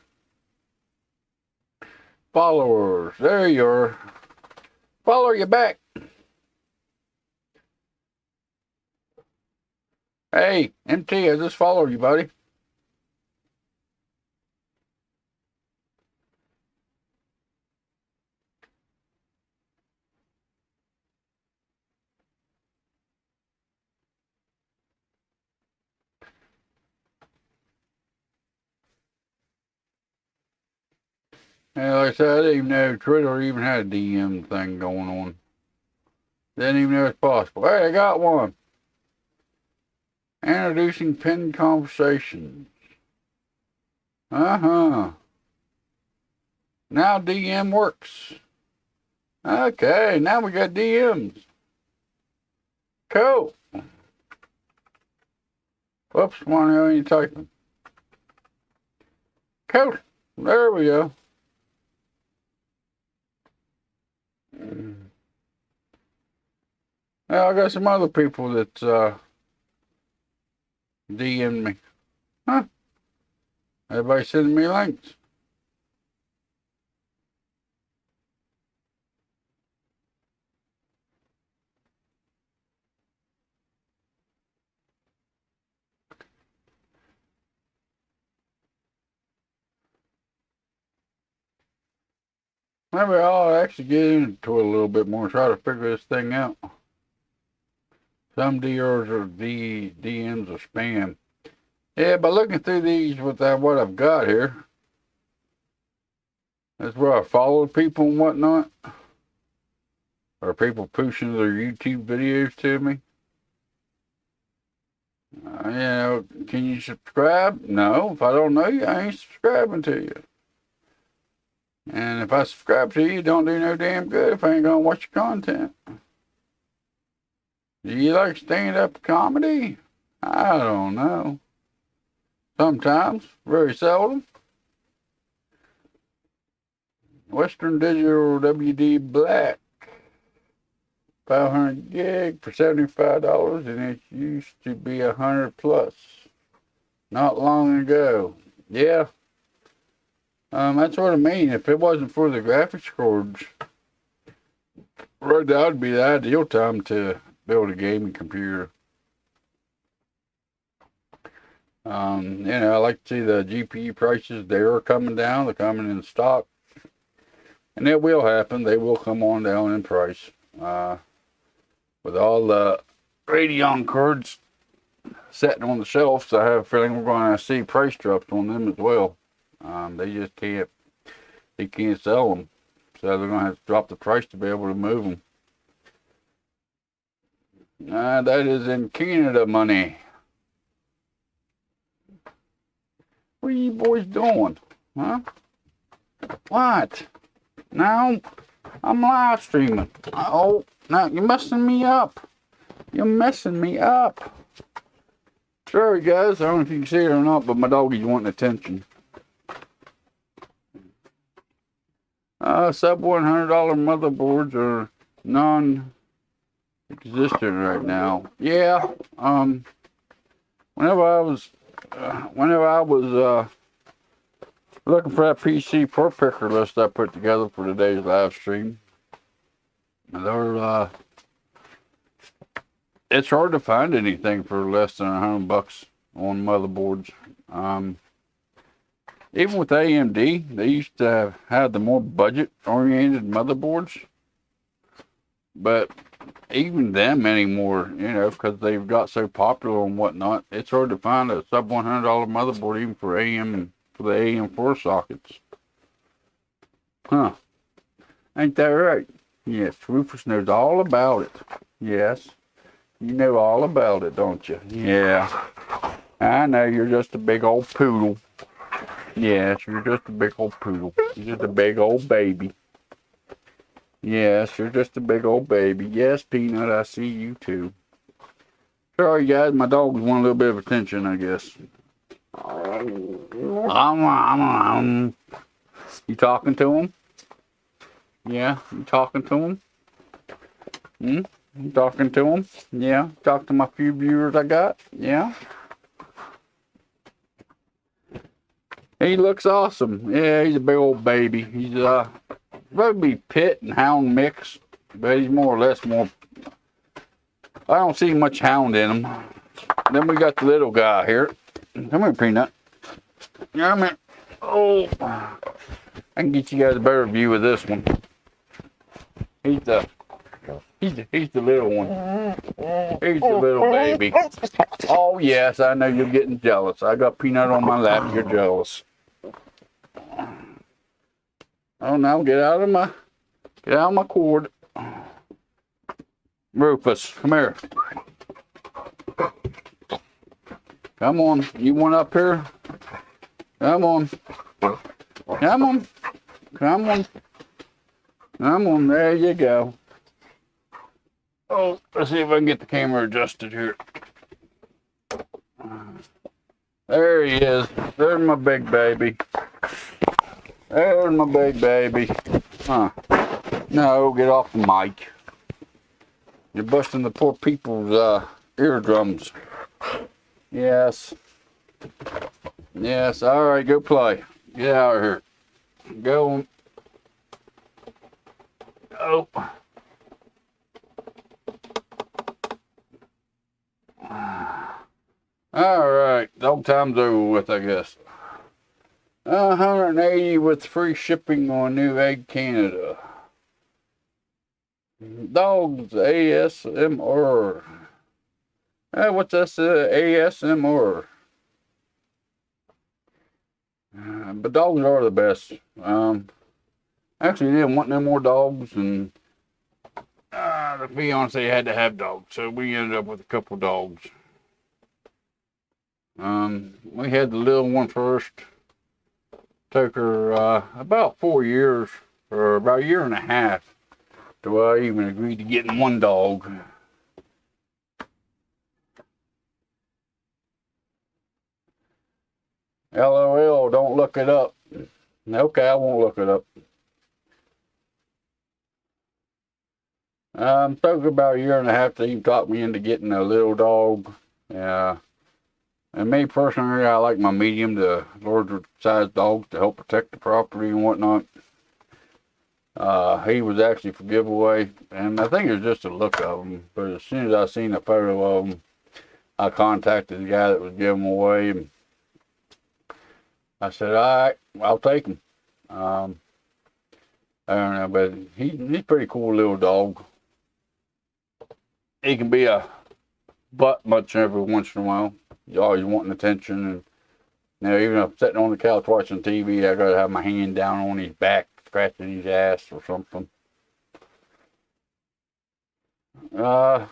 Speaker 1: Followers. There you are. Follow you back. Hey, MT, I just followed you, buddy. Yeah, like I said, I didn't even know Twitter even had a DM thing going on. Didn't even know it's possible. Hey, I got one. Introducing pinned conversations. Now DM works. Okay, now we got DMs. Cool. Whoops, one hell ain't typing. Cool. There we go. Now I got some other people that DM'd me. Huh? Everybody sending me links. Maybe I'll actually get into it a little bit more and try to figure this thing out. Some DRs are DMs are spam. Yeah, by looking through these with what I've got here, that's where I followed people and whatnot. Or people pushing their YouTube videos to me. You know, can you subscribe? No, if I don't know you, I ain't subscribing to you. And if I subscribe to you, don't do no damn good if I ain't gonna watch your content. Do you like stand-up comedy? I don't know. Sometimes, very seldom. Western Digital WD Black. 500 gig for $75, and it used to be 100 plus. Not long ago. Yeah. That's what I mean. If it wasn't for the graphics cards, right now would be the ideal time to build a gaming computer. You know, I like to see the GPU prices. They are coming down. They're coming in stock. And it will happen. They will come on down in price. With all the Radeon cards sitting on the shelves, I have a feeling we're going to see price drops on them as well. They just can't sell them. So they're going to have to drop the price to be able to move them. That is in Canada money. What are you boys doing? Huh? What? Now I'm live streaming. Oh, No, you're messing me up. You're messing me up. Sorry, guys. I don't know if you can see it or not, but my doggy's wanting attention. Sub $100 motherboards are non-existent right now. Yeah. Whenever I was looking for that PC pro picker list I put together for today's live stream, it's hard to find anything for less than $100 on motherboards. Even with AMD, they used to have the more budget-oriented motherboards, but even them anymore, you know, because they've got so popular and whatnot, it's hard to find a sub $100 motherboard even for the AM4 sockets. Huh? Ain't that right? Yes, Rufus knows all about it. Yes, you know all about it, don't you? Yeah, I know you're just a big old poodle. Yes, you're just a big old poodle. You're just a big old baby. Yes, you're just a big old baby. Yes, Peanut, I see you too. Sorry, guys, my dogs want a little bit of attention, I guess. You talking to him? Yeah, you talking to him? You talking to him? Yeah, talk to my few viewers I got? Yeah. He looks awesome. Yeah, he's a big old baby. He's probably pit and hound mix, but he's more or less more. I don't see much hound in him. Then we got the little guy here. Come here, Peanut. Come here. Oh, I can get you guys a better view of this one. He's the little one. He's the little baby. Oh yes, I know you're getting jealous. I got Peanut on my lap. You're jealous. Oh, now get out of my cord. Rufus, come here. Come on. You want up here? Come on. Come on. Come on. Come on. There you go. Oh, let's see if I can get the camera adjusted here. There he is. There's my big baby. There's my big baby. Huh. No, get off the mic. You're busting the poor people's eardrums. Yes. Yes, alright, go play. Get out of here. Go on. Oh. Alright, dog time's over with, I guess. 180 with free shipping on New Egg Canada. Dogs ASMR. What's this ASMR? But dogs are the best. Actually didn't want no more dogs, and to be honest, they had to have dogs, so we ended up with a couple dogs. We had the little one first. Took her about 4 years, or about a year and a half, till I even agreed to getting one dog. LOL, don't look it up. Okay, I won't look it up. Took about a year and a half to even talk me into getting a little dog. Yeah. And me personally, I like my medium to larger sized dogs to help protect the property and whatnot. He was actually for giveaway, and I think it was just a look of him. But as soon as I seen a photo of him, I contacted the guy that was giving him away, and I said, all right, I'll take him. I don't know, but he's a pretty cool little dog. He can be a butt muncher every once in a while. He's always wanting attention, and you know, even if I'm sitting on the couch watching TV, I gotta have my hand down on his back, scratching his ass or something. Yeah,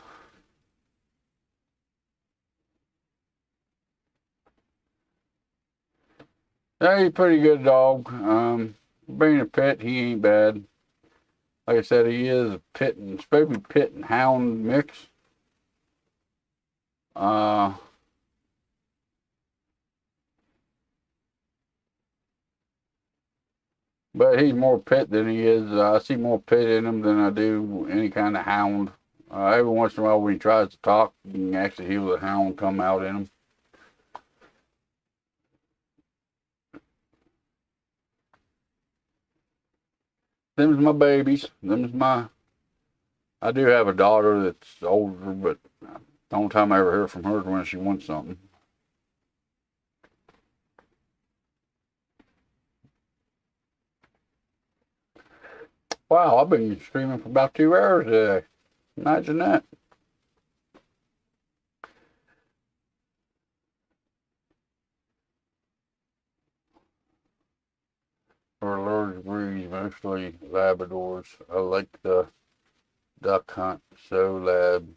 Speaker 1: he's a pretty good dog. Being a pet, he ain't bad. Like I said, he is a pit and, supposed to be pit and hound mix. Uh, but he's more pit than he is. I see more pit in him than I do any kind of hound. Every once in a while, when he tries to talk, you can actually hear the hound come out in him. Them's my babies. Them's my. I do have a daughter that's older, but the only time I ever hear from her is when she wants something. Wow, I've been streaming for about 2 hours today. Imagine that. For large breeds, mostly Labradors. I like the duck hunt, so lab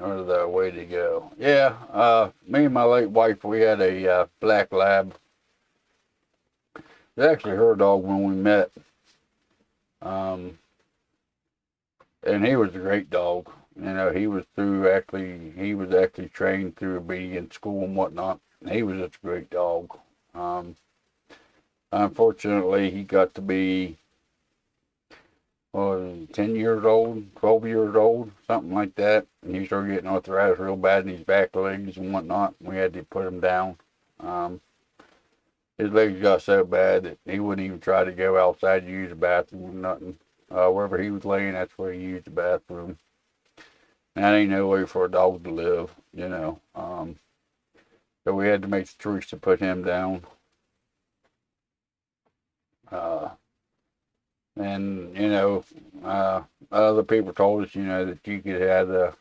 Speaker 1: or the way to go. Yeah, me and my late wife, we had a black lab. It's actually her dog when we met. Um, and he was a great dog. You know, he was actually trained through obedience school and whatnot. He was just a great dog. Unfortunately, he got to be 10 years old, 12 years old, something like that. And he started getting arthritis real bad in his back legs and whatnot. We had to put him down. His legs got so bad that he wouldn't even try to go outside to use the bathroom or nothing. Wherever he was laying, that's where he used the bathroom. And that ain't no way for a dog to live, you know. So we had to make the choice to put him down. And, you know, other people told us, you know, that you could have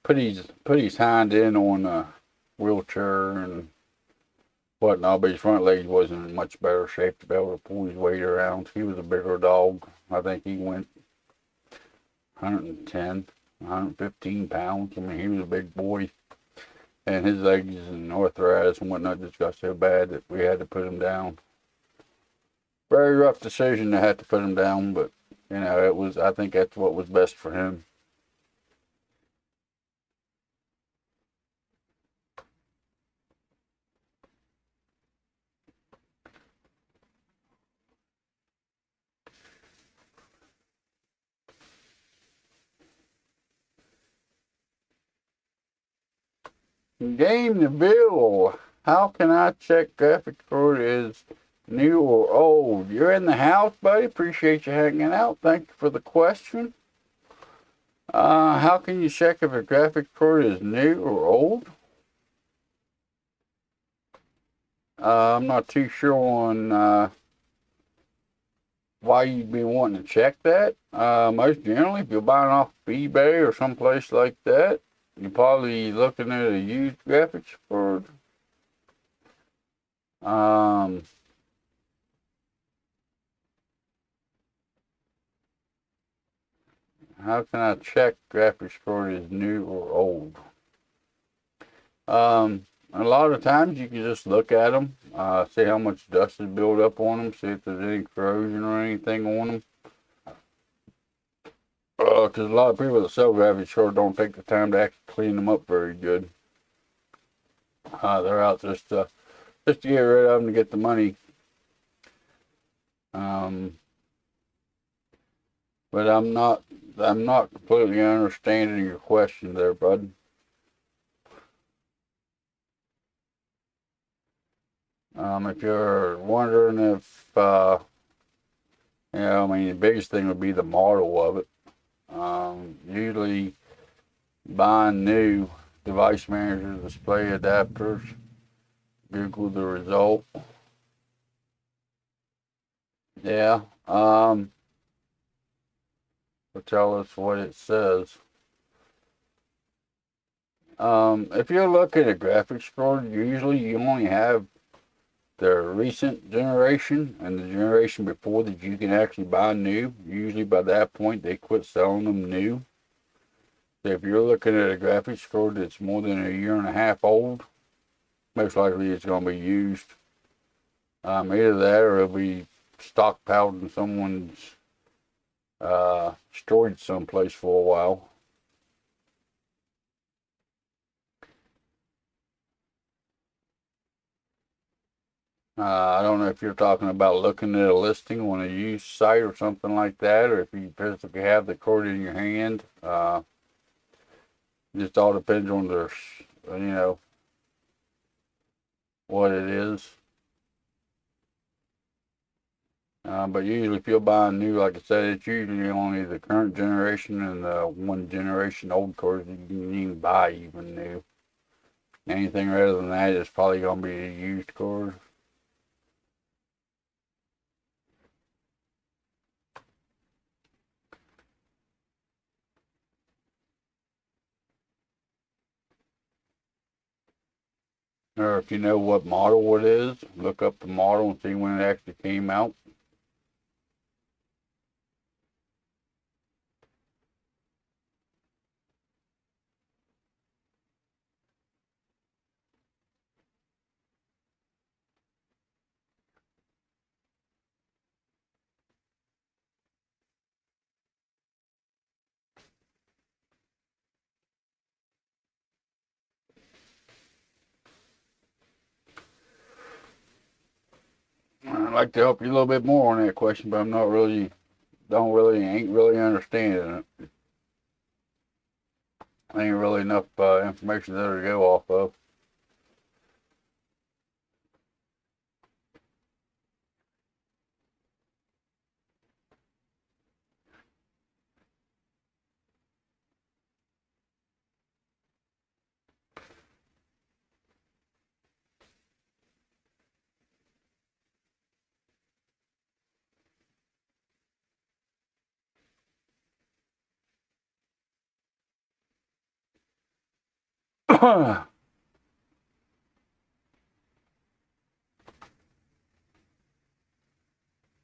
Speaker 1: put his hind end on a wheelchair and whatnot, but his front legs wasn't in much better shape to be able to pull his weight around. He was a bigger dog. I think he went 110, 115 pounds. I mean, he was a big boy. And his legs and arthritis and whatnot just got so bad that we had to put him down. Very rough decision to have to put him down, but, you know, I think that's what was best for him. Game the bill. How can I check graphics card is new or old? You're in the house, buddy. Appreciate you hanging out. Thank you for the question. How can you check if a graphics card is new or old? I'm not too sure on why you'd be wanting to check that. Most generally, if you're buying off eBay or someplace like that, you're probably looking at a used graphics card. How can I check graphics card is new or old? A lot of times you can just look at them, see how much dust is built up on them, see if there's any corrosion or anything on them. Because a lot of people that sell graphics cards don't take the time to actually clean them up very good. They're out just to get rid of them to get the money. But I'm not completely understanding your question there, bud. If you're wondering if, you know, I mean, the biggest thing would be the model of it. Usually buying new device managers, display adapters, Google the result. Yeah, will tell us what it says. If you're looking at graphics card, usually you only have the recent generation and the generation before that you can actually buy new. Usually by that point they quit selling them new. So if you're looking at a graphics card that's more than a year and a half old, most likely it's going to be used. Either that or it'll be stockpiled in someone's storage someplace for a while. I don't know if you're talking about looking at a listing on a used site or something like that, or if you physically have the cord in your hand. Just all depends on the, you know, what it is. But usually if you're buying new, like I said, it's usually only the current generation and the one generation old cores you can even buy even new. Anything rather than that is probably going to be a used cord. Or if you know what model it is, look up the model and see when it actually came out. I'd like to help you a little bit more on that question, but I'm not really, ain't really understanding it. Ain't really enough information there to go off of.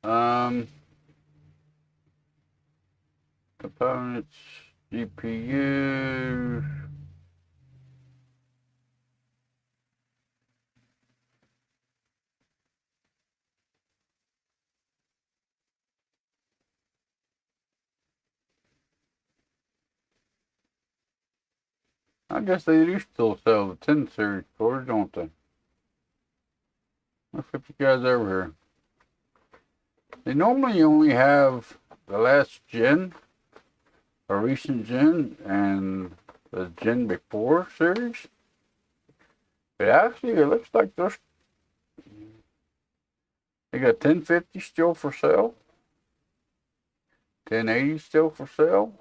Speaker 1: um, Components, GPU. I guess they do still sell the 10 series cores, don't they? Let's flip you guys over here. They normally only have the last gen, a recent gen, and the gen before series. But actually, it looks like they got 1050 still for sale, 1080 still for sale,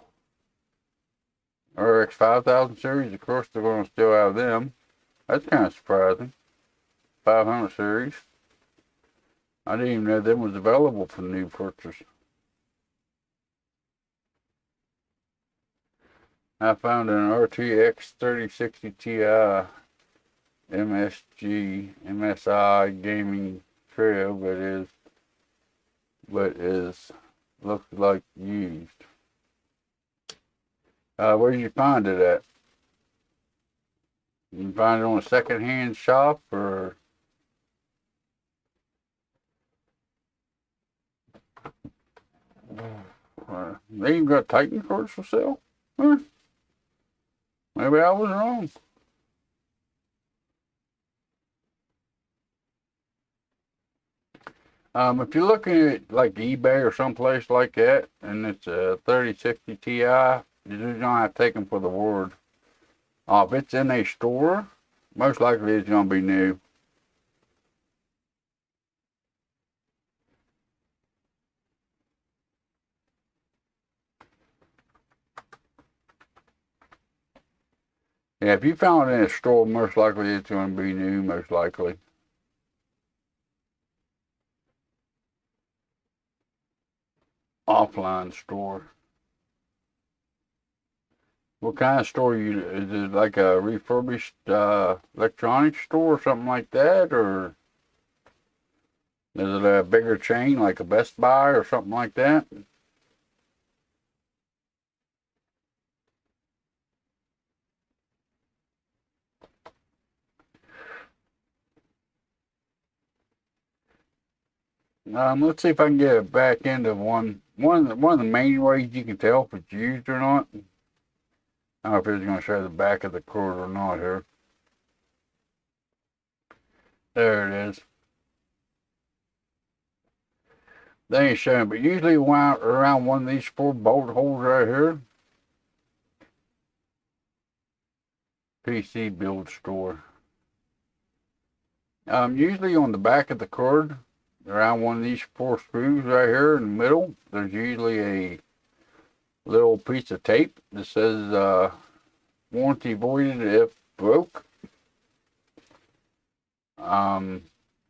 Speaker 1: RX6000 series. Of course, they're going to still have them. That's kind of surprising. 500 series. I didn't even know them was available for new purchase. I found an RTX 3060 Ti MSI gaming trio, looks like used. Where did you find it at? You can find it on a second-hand shop, or they even got Titan cards for sale? Huh? Maybe I was wrong. If you're looking at like eBay or someplace like that, and it's a 3060 Ti, you just don't have to take them for the word. If it's in a store, most likely it's going to be new. Yeah, if you found it in a store, most likely it's going to be new, most likely. Offline store. What kind of store is it, like a refurbished electronics store or something like that, or is it a bigger chain like a Best Buy or something like that? Let's see if I can get a back end of one one of the main ways you can tell if it's used or not. I don't know if it's going to show the back of the cord or not here. There it is. They ain't showing, but usually around one of these 4 bolt holes right here. PC build store. Usually on the back of the cord, around one of these 4 screws right here in the middle, there's usually a little piece of tape that says warranty voided if broke.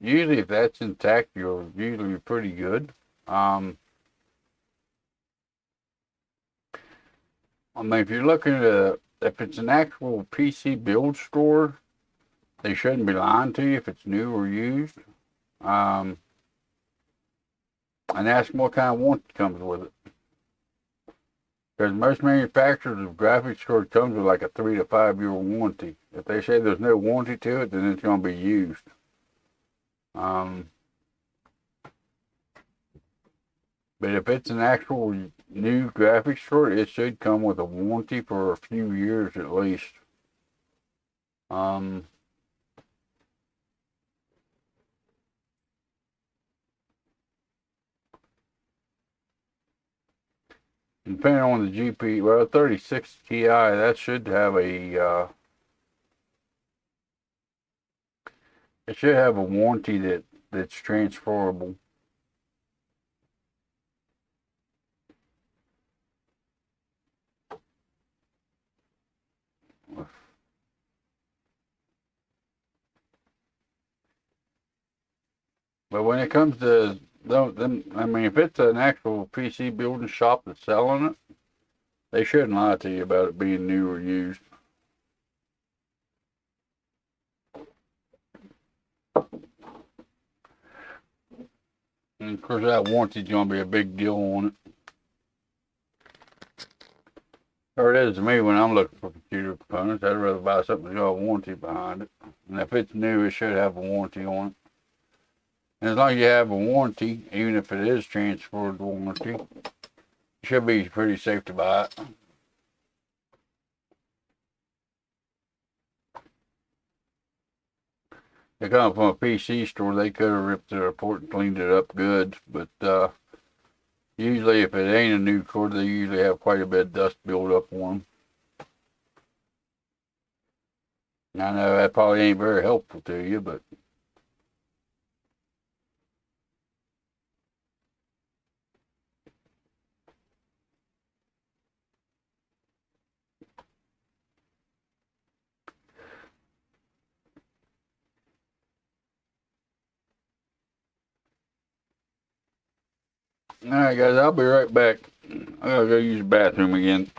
Speaker 1: Usually if that's intact, you're usually pretty good. I mean, if you're looking at if it's an actual PC build store, they shouldn't be lying to you if it's new or used. And ask them what kind of warranty comes with it. Because most manufacturers of graphics cards comes with like a 3 to 5 year warranty. If they say there's no warranty to it, then it's going to be used. But if it's an actual new graphics card, it should come with a warranty for a few years at least. Depending on the GPU, well, 36 Ti, that should have a it should have a warranty that's transferable. But when it comes to them, I mean, if it's an actual PC building shop that's selling it, they shouldn't lie to you about it being new or used. And of course, that warranty's going to be a big deal on it. Or it is to me when I'm looking for computer components. I'd rather buy something that's got a warranty behind it. And if it's new, it should have a warranty on it. And as long as you have a warranty, even if it is transferred warranty, it should be pretty safe to buy it. They come from a PC store, they could have ripped it apart and cleaned it up good. But usually if it ain't a new cord, they usually have quite a bit of dust build up on them. I know that probably ain't very helpful to you, but alright guys, I'll be right back. I gotta go use the bathroom again.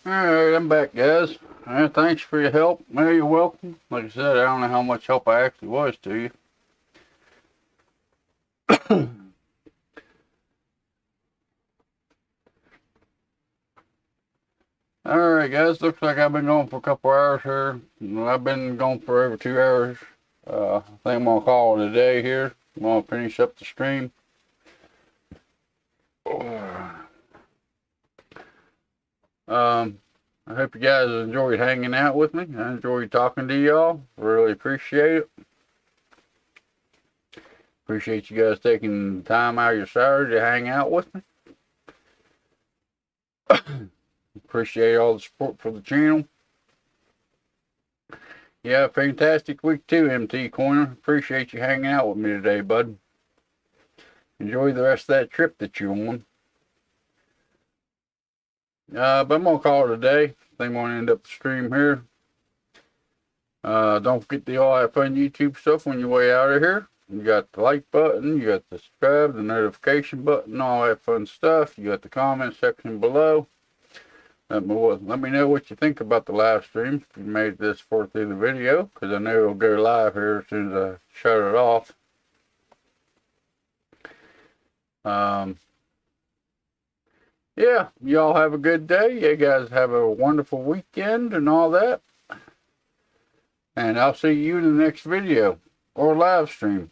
Speaker 1: Alright, I'm back guys. Thanks for your help. Well, you're welcome. Like I said, I don't know how much help I actually was to you. Alright guys, looks like I've been going for a couple hours here. I've been going for over 2 hours. I think I'm going to call it a day here. I'm going to finish up the stream. I hope you guys enjoyed hanging out with me. I enjoyed talking to y'all. Really appreciate it. Appreciate you guys taking the time out of your Saturday to hang out with me. Appreciate all the support for the channel. Yeah, fantastic week too, MT Corner. Appreciate you hanging out with me today, bud. Enjoy the rest of that trip that you're on. But I'm going to call it a day. I think I'm going to end up the stream here. Don't forget the all that fun YouTube stuff on your way out of here. You got the like button, you got the subscribe, the notification button, all that fun stuff. You got the comment section below. Let me know what you think about the live stream if you made it this far through the video, because I know it'll go live here as soon as I shut it off. Yeah, y'all have a good day. You guys have a wonderful weekend and all that. And I'll see you in the next video or live stream.